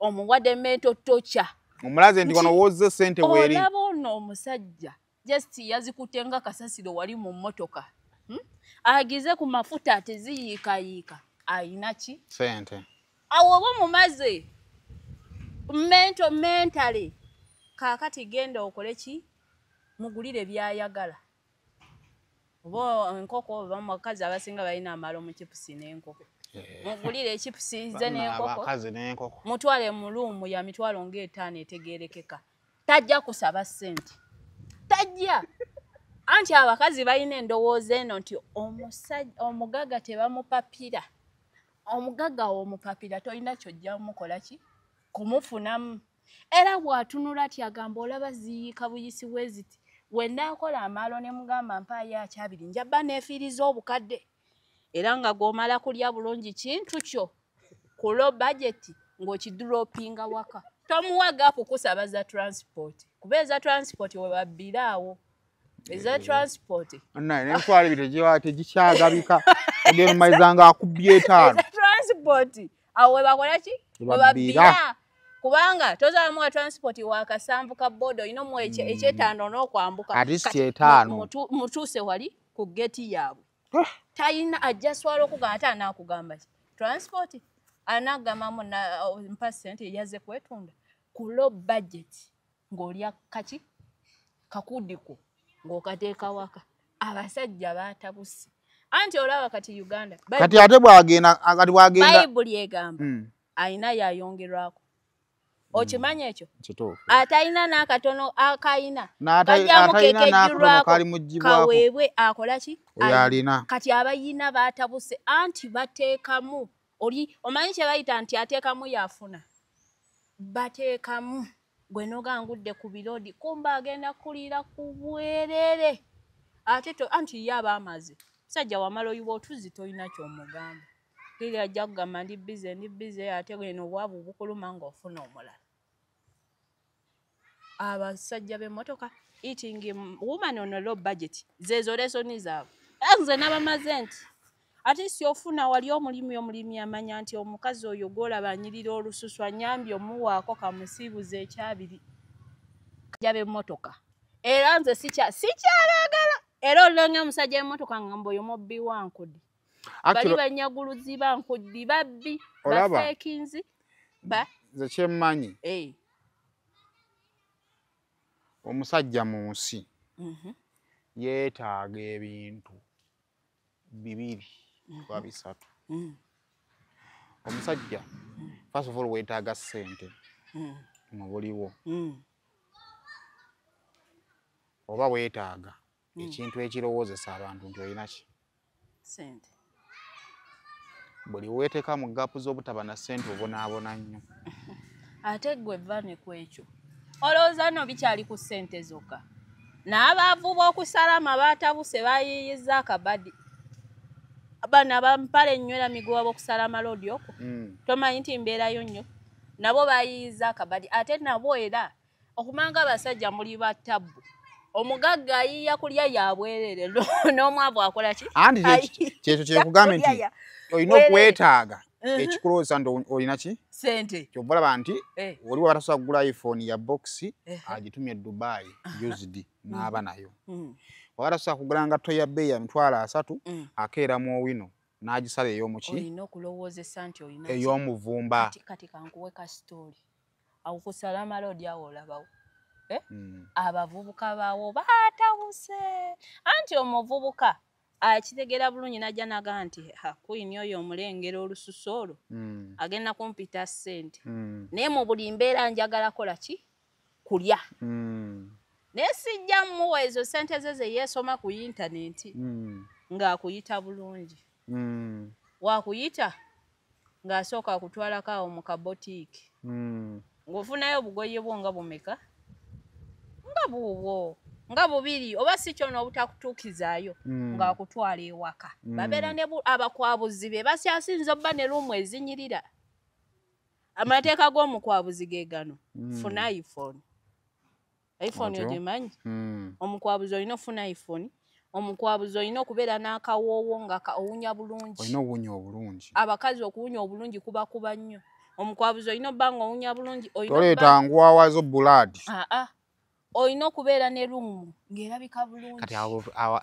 omuwadde mental torture. Omulaze nti wano wozze ssente weeri. Olaba ono omusajja just yazikutte nga kasasiro wali mu mmotoka. Agize ku mafuta teziyiikayiika. Ayina ki? Ssente. Awo oba mumaze mentally kaakati genda okole ki? Mugulire byayagala. Oba enkoko oba mukazi abasinga balina amalo mu chipusi n'enkoko. Mugulire chipusi ze n'enkoko. Mutwale mu luumu ya mitwalo nga 5 etegerekeka. Tajja kusaba ssente. Tajja. Anti abakazi balina endowooza eno nti omugaga tebamupapira. Omugaga omupapira tolina kyojja mukola ki? Kumufunamu. Era bw'atunula ati agamba olaba ziyiika buyisi weziti. Wenaakola amaalo ne mugamba mpaayo akyabiri njabba neefiiriza obukadde. Era nga gw'omala kulya bulungi kintu kyo ku low budget ng'okidropinga waka. Tomuwaga kukusaba za transport. Kuba eza transport we babbiraawo. Eza transport. Naye n'emitwalo ebiri tegikyagabika. Ogenda mumayiza nga akubbye 5. Eza transport. Awo we bakola ki? We babbira. Kubanga tozalamu wa transport wa kasanvu ka bodo ino mu ekyetaano n'okwambuka. At least 5. Mutuuse wali ku geti yaabwe. Tayina ajja swala okugamba ate anaakugamba ki? Transport anaagamamu mpa ssente yaze kwetunda ku low budget ng'olya kaki? Kakudiku ng'okateeka waka. Abasajja baatabuse. Anti olaba kati Uganda. Kati ate bwagenda. Bayibuli egamba. Ayina yayongerwako. Okimanyi ekyo? Kituufu. Atayina n'akatono akayina. Atayina n'akatono kali mugibwako. Kaweebwe akola ki? Yalina. Kati abayina baatabuse anti bateekamu. Omanyi kye bayita nti ateekamu yafuna. Bateekamu. Gwe nogangudde ku birodi kumba agenda kuliira ku bwerere. Ate anti ye aba amaze. Sajja wamala oyiwa otuzi tolina ky'omugamba. Kiri ajja kugamba ndi bize ate bweno obwavu bukuluma ng'ofuna omulala. Abasajja b'emmotoka eating woman on a low budget zezo lesoni zaabwe. Nze n'abamaze nti ate si ofuna wali omulimi amanya nti omukazi oyo gw'olaba anyirira olususu anyambye omuwaako kamusiibuze ekyabiri. Kajja b'emmotoka. Era nze sikyabagala. Era olonga omusajja w'emmotoka ngamba oyo mubbi wa nkudi. Bali banyaguluzi ba nkudi babbi bafeekinzi ba ze kyemmanyi. Omusajja mu nsi yeetaaga ebintu 2 oba 3. Omusajja first of all weetaaga ssente mu buliwo. Oba weetaaga ekintu ekirowoozesa abantu nti olina ki? Ssente. buli weteeka mu gaapu z'obutaba na ssente obonaabona nnyo. Ate gwe vane kwekyo olowooza no bikyali ku ssente zokka n'abaavuba okusalama baatabuse bayiyiza akabadi bano abampala enywera miguwa b'okusalama loodi okwo tomanyi nti mbeerayo nnyo nabo bayiyiza akabadi ate nabo era okumanga abasajja muli battabu omugagga ayiya kulya yabwerere n'omwavu akola ki anti kyekyo kyekugambe nti olina okwetaaga ekikulowooza nti olina ki sente kyova olaba nti oli watasobola kugula iphone ya boxi agitumye Dubai used n'aba nayo watasobola kugula ngatto ya bbeeyi ya $30 akeeramu owino n'agisala ey'omuki olina okulowoozesa nti olina ey'omuvumba kati kankuwe ka story awo ku Salama Road awo olabawo abavubuka baawo baatabuse anti omuvubuka akitegera bulungi najja naga nti Queen oyo omulengera olususu olwo agenda kumpita ssente naye mu buli mbeera njagala kola ki kulya naye sijja mmuwa ezo ssente ze ze yeesoma ku intaneti ng'akuyita bulungi wakuyita ng'asooka akutwalako awo mu kabotiiki ng'ofunayo obugoye bwo nga bumeka nga buubwo nga bubiri oba si kyo n'obutakutuukizaayo ng'akutwala ewaka babeera ne abakwabuzi be basyasinza obba ne luumu ezinyirira amateeka g'omukwabuzi ge gano funa iphone ogimanyi omukwabuzi olina ofuna iphone omukwabuzi olina okubeera n'akawoowo nga owunya bulungi olina obuwunya obulungi abakazi okuwunya obulungi kuba nnyo omukwabuzi olina obba nga owunya bulungi toleeta ngwawa zo bulaadi olina okubeera ne luumu ng'erabika bulungi kati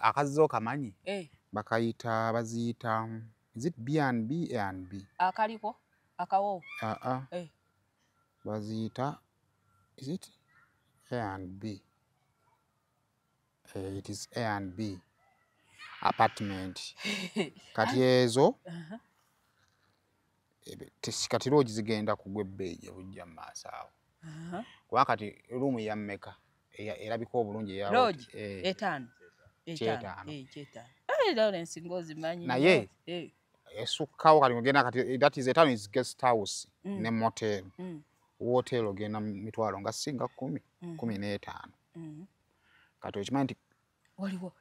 akazizo kamanyi bakayita baziyita is it B&B A&B akaliko akawoowo baziyita is it A&B it is A&B apartment kati ezo kati loogi zigenda kugwa ebbeeyi bujja mu maaso awo kuba kati ruumu ya mmeka erabika obulungi loogi etaano Lawrence ng'ozimanyi naye esukkawo kati ogenda kati that is etaano is guest house ne motel hotel ogenda mitwalo nga singa 15 kati okimanyi nti waliwo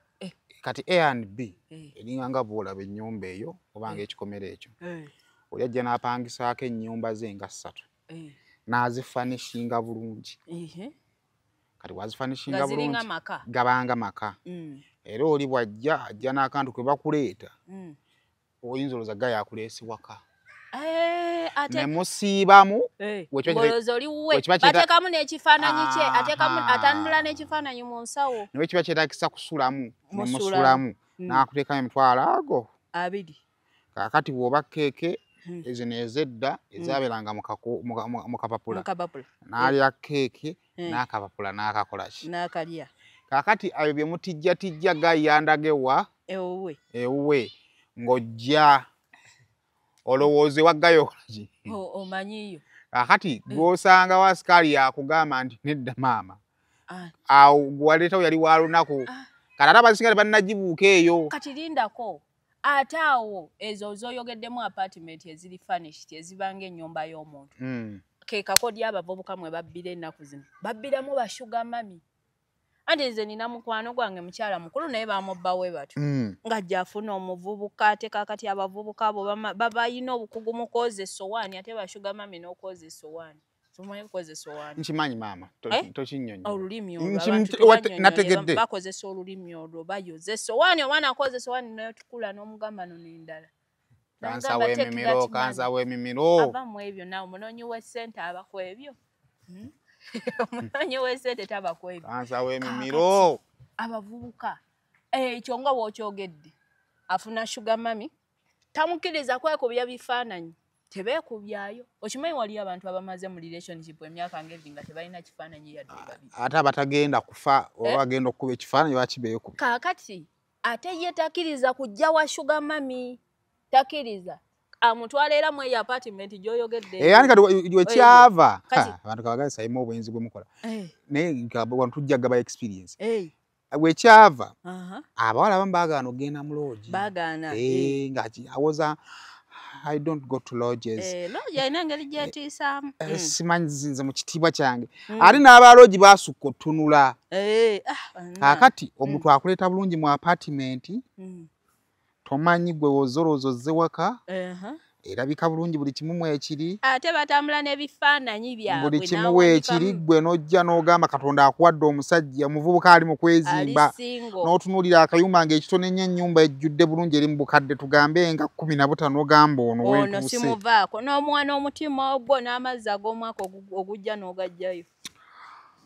kati A&B eringanga bwolaba ennyumba eyo obanga ekikomera ekyo oli ajja n'apangisaako ennyumba ze nga 3 n'azifanishinga bulungi kati wazifanishinga bulungi gabanga maka era oli bw'ajja ajja n'akantu kwe bakuleeta oyinza olowooza ga yakuleesi waka ne musiibamu bateekamu n'ekifaananyi kye atandula n'ekifaananyi mu nsawo ne kiba kyetagisa kusulamu ne musulamu n'akuteekamu emitwalo ago 2 kaakati bw'oba keeke ezo nezedda ezaabeeranga mu kapapula n'alya keeke n'akapapula n'akakola ki n'akalya kaakati ayo bye mutijjatijja gayandagewa ewuwe ng'ojja olowooze waggayo ki omanyiyo kaakati gw'osanga wasikaali yakugamba nti nedda maama awo gwaleetawo yali wa lunaku kati ate abasinga tebannagibuuka eyo kati lindako ate awo ezo z'oyogeddemu apartment eziri furnished ezibanga ennyumba y'omuntu ke kakodi abavubuka mwe babbira ennaku zino babbiramu bashuga mami anti nze nina mukwano gwange mukyala mukulu naye bamubbawo batyo ng'ajja afuna omuvubuka ate kaakati abavubuka abo babayina obukugu mu kwoza essowaani ate bashuga mami n'okwoza essowaani tumanyi kukoza essowaani nkimanyi maama tokinnyonnyola olulimi olwo bakozesa olulimi olwo bayoza essowaani omwana akoza essowaani n'otukula n'omugamba no n'endala kansawo emimiro avamu ebyo nawe omunoonyi w'essente abako ebyo omunoonyi w'essente tabako ebyo kansawo emimiro abavubuka ekyo nga bw'okyogedde afuna shuga mami tamukkiriza kwekubya bifaananyi tebeekubyayo okimanyi waliyo abantu abamaze mu relationship emyaka ng'evi nga tebalina kifaananyi yadde babiri ate abatagenda kufa oba bagenda okukuba ekifaananyi bakibeekuba kaakati ate ye takkiriza kujja wa shuga mami takkiriza amutwala era mu eyo apartment gy'oyogedde yani kati wekyava abantu kabagasa imu obwenzi bwe mukola naye wano tujja gaba experience wekyava abawala abamu baagaana okugenda mu loogi baagaana nga awoza I don't go to lodges. Lodge ina ngeri gyetiisaamu. Simanyi zinze mu kitiibwa kyange. Ate n'abalogi baasukka otunula. Kaakati omuntu akuleeta bulungi mu apartment. Tomanyi gwe wozolozozze waka. Erabika bulungi buli kimu mwekiri. Ate batambula n'ebifaananyi byabwe. Buli kimu weekiri gwe n'ojja n'ogamba Katonda akuwadde omusajja omuvubuka ali mu kwezimba. N'otunuulira akayumba ng'ekitone nnyo ennyumba ejjudde bulungi eri mu bukadde tugambe nga 15 n'ogamba ono w'entuuse. Ono simuvaako n'omwana omutima ogwo n'amazzi ag'omwaka ogujja n'ogajjayo.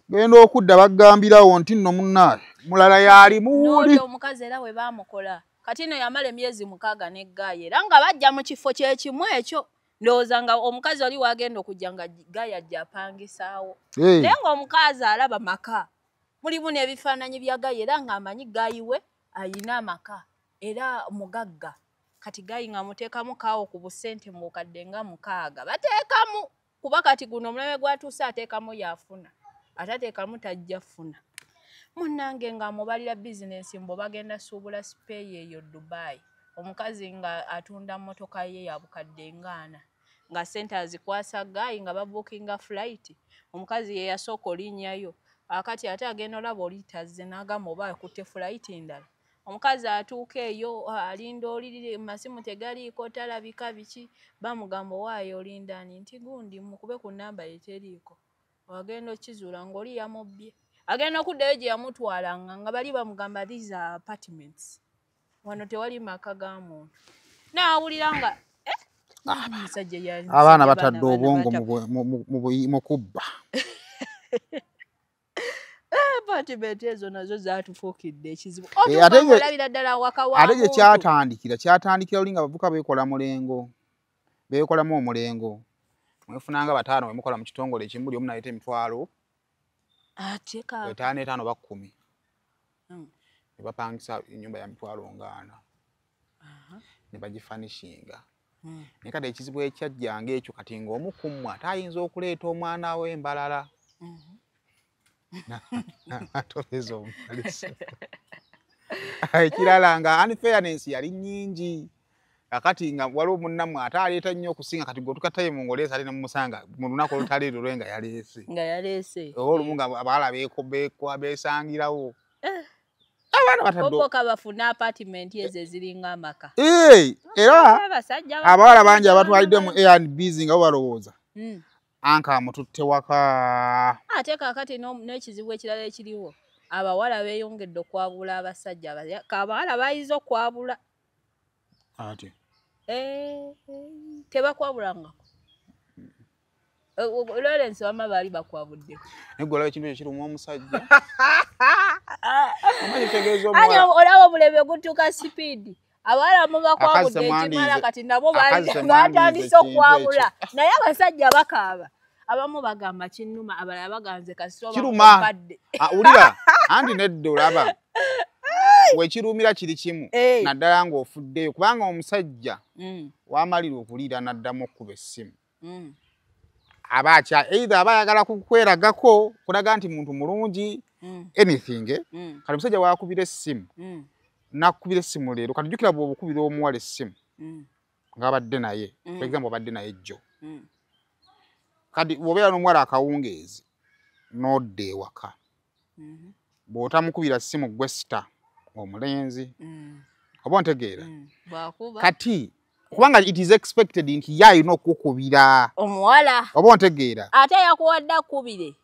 Genda okudda bagambirawo nti nno munnaaye mulala yali muwuli. N'oli omukazi era we baamukola. Kati no yamala emyezi 6 n'eggaayi era nga bajja mu kifo kyekimu ekyo ndowooza nga omukazi oli wagenda okujja nga Gaaya ajja apangisaawo. Naye ng'omukazi alaba maka mulimu n'ebifaananyi bya Gaaya era ng'amanyi Gaaya we ayina amaka era mugagga. Kati Gaaya nga muteekamu kaawo ku busente mu bukadde nga 6 bateekamu kuba kati guno omulabe gwatuuse ateekamu yafuna ate ateekamu tajja funa. Munnange nga mubalira bizinesi mbo bagenda suubula sipeeyi eyo Dubai. Omukazi nga atunda mmotoka ye ya bukadde ngana. Nga sente azikwasa Gaaya nga babukinga flight. Omukazi ye yasooka olinnyayo. Akati ate agenda olaba olitazze n'agamba oba akutte flight endala. Omukazi atuuka eyo alinda olirire masimu tegaliiko talabika biki. Bamugamba owaayo olindani nti gundi mukube ku nnamba eteriiko. Wagenda okizuula ng'oli yamubbye. Agenda okuddayo gye yamutwalanga nga bali bamugamba these are apartments. Wano tewali maka ga muntu. N'awulira nga omusajja yali abaana batadde obwongo mu kubba. Apartment ezo nazo zaatufuukidde ekizibu. Otubalabira ddala waka wa ate gye kyatandikira oli nga bavuka beekola mulengo. Beekolamu omulengo. Mwefunanga 5 we mukola mu kitongole ekimu buli omu naleeta emitwalo. Ate ka 5 ba 10. Ne bapangisa ennyumba ya mitwalo 50. Ne bagifanishinga. Ne kade ekizibu ekyajjanga ekyo kati ng'omu ku mmwe atayinza okuleeta omwana we embalala. Atoleza omumalisa. Ekirala nga unfairness yali nnyingi. Akati nga waliwo munnammwe ate aleeta nnyo okusinga kati gwetukataye mu ngoleesa ate ne mumusanga mu lunaku olutaleero lwe nga yaleese. Nga yaleese. Olumu nga abawala beesangirawo. Abaana batadde. Oboka bafuna apartment ezo eziringa amaka. Era abawala bangi abatwalidde mu A&Bs nga bo balowooza. Anka amututte waka. Ate kaakati n'ekizibu ekirala ekiriwo. Abawala beeyongedde okwabula abasajja. Abawala bayize okwabula. Ate. Tebakwabulangako. Lawrence wama baali bakwabudde. Neggola ekintu ekirimu omusajja. Ani olaba obulebe gutuuka sipiidi. Abawala mubakwabudde ekimala kati nabo batandise okwabula. Naye abasajja bakaaba. Abamu bagamba kinnuma abalala baganze kasitoma badde. Ulira andi nedda olaba. Wekirumira kiri kimu naddala ng'ofuddeyo kubanga omusajja w'amalira okuliira n'addamu okkuba essimu. Aba ayagala kukweragako kulaga nti muntu mulungi anything. Kati omusajja wakubira essimu n'akubira essimu leero kati jjukira bw'obukubira omuwala essimu ng'abadde naye for example abadde naye jjo. Kati bw'obeera n'omuwala akawungeezi n'odda ewaka bw'otamukubira ssimu gwe sita omulenzi oba ntegeera kati kubanga it is expected nti yalina okukubira omuwala oba ntegeera ate yakuwadde akubire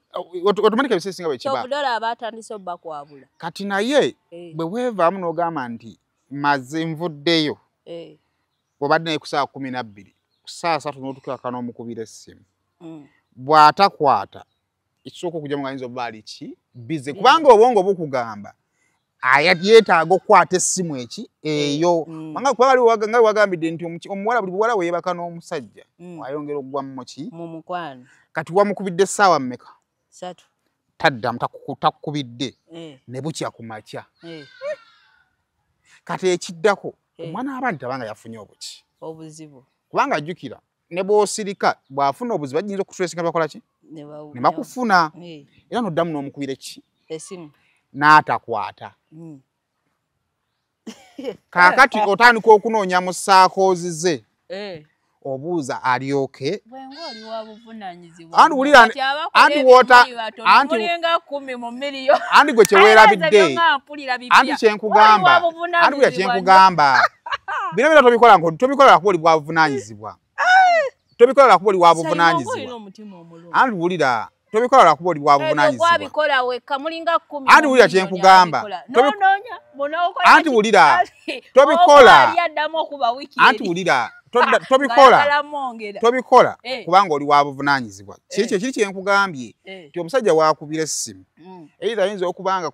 otumanika ebiseesinga bwe kiba kyobudola abatandise obbakwabula kati naye bwe weevaamu n'ogamba nti maze nvuddeyo bw'obadde naye ku ssaawa 12 ku ssaawa 3 n'otukwaka n'omukubira essimu bw'atakwata ekisooka okujja mugayinza obba ali ki bize kubanga obwongo bukugamba yeetaaga okukwata essimu eki eyo kubanga wagambidde nti omuwala buli buwala weeyebaka n'omusajja ayongera okugwa muki mu mukwano kati wamukubidde essaawa mmeka 3 taddamu takukubidde ne bukya ku makya kati ekiddako omwana aba nti tabanga yafunye obuki obuzibu kubanga ajjukira ne bw'osirika bw'afuna obuzibu bajinza okutulesinga bakola ki ne bakufuna era n'oddamu n'omukubira ki essimu n'atakwata kaakati otandika okunoonya mu saakoozi ze obuuza alyoke bwengo oli wa buvunanyizibwa andi wulira andi wota mulinga 10 mu miliyo andi gwe kyeweerabidde andi kyenkugamba andi wulira kyenkugamba bino bino tobikola ngo tobikola kuba oli bwa buvunanyizibwa tobikola kuba oli bwa buvunanyizibwa andi wulira tobikola kuba oli bwa buvunanyizibwa wabikola wekka mulinga 10 andi wulira kyenkugamba andi wulira tobikola andi wulira tobikola kubanga oli wa buvunanyizibwa kiri kyenkugambye nti omusajja wakubira essimu either ayinza okubanga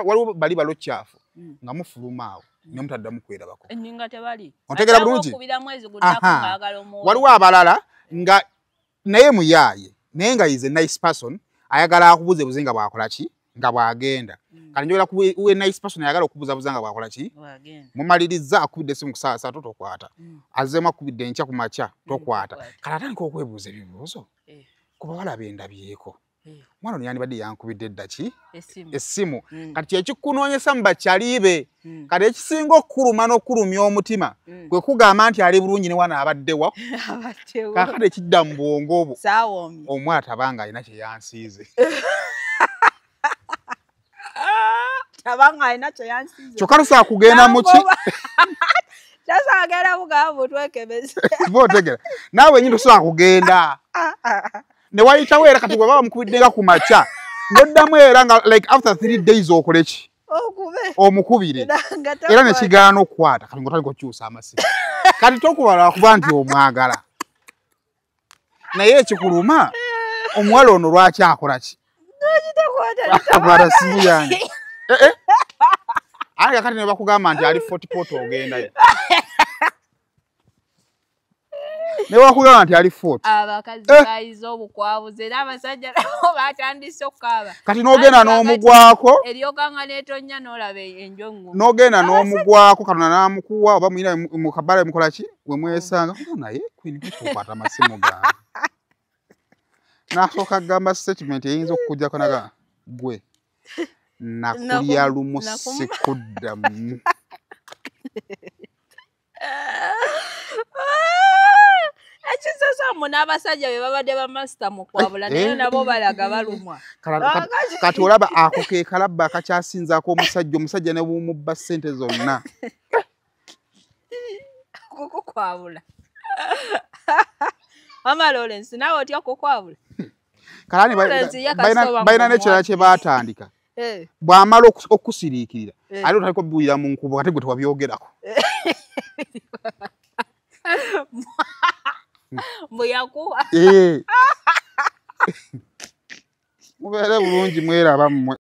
waliwo bali balokyafu nga mufuluma awo nemutaddamu kwerabako ontegera bulungi waliwo abalala nga naye muyaaye naye nga is a nice person ayagala akubuze buzinga bwakola ki nga bwagenda kale njogera kuwe nice person ayagala okubuza buzanga bwakola ki mumaliriza akubidde essimu ku saa ssatu tokwata azzeemu akubidde enkya ku makya tokwata kale atandika okwebuuza ebibuuzo kuba walaba endabyeko mwana ono yandibadde yankubidde edda ki essimu kati kyekikunoonyesa mu bakyaliibe kati ekisinga okukuluma n'okulumya omutima kwe kugamba nti ali bulungi ne wana abaddewa kakati ekidda mu bwongo obwo omwana tabanga alina kye yansiize kyokka tusobola kugenda mu ki botegera naawe nyini tosobola kugenda ne wayitawo era kati bwe baba mukubiddenga ku makya n'oddamu era nga like after 3 days okole ki omukubire era ne kigaana okukwata kati ng'otandika okukyusa amasimu kati tokubala kuba nti omwagala naye ekikuluma omuwala ono lwaki akola ki akwata simu yange anga kati ne bakugamba nti ali 40 poto ogendayo ne wakugamba nti ali 40 abakazi bayizo obukwabuze era abasajja nabo batandise okukaaba kati n'ogenda n'omugwako eryokanga neetonya n'olaba enjongu n'ogenda n'omugwako Katonda n'amukuwa oba muyina mu kabala mukola ki we mwesanga naye Queen kukwata amasimu gange nasooka kugamba statement eyinza okukujjako naga gwe nakulya lumu sikuddamu ekisosomu n'abasajja be babadde bamaster mu kwabula naye nabo balaga balumwa kati olaba ako ke kalabba akakyasinzaako omusajja ne bumubba ssente zonna kukwabula Mama Lawrence nawe otya kukwabula kalani bayina n'ekirala kye baatandika bw'amala okusiriikirira ate otaliko bibuulira mu nkubo kate gwe tewabyogerako mbuyakuwa mubeere bulungi mweraba mmwe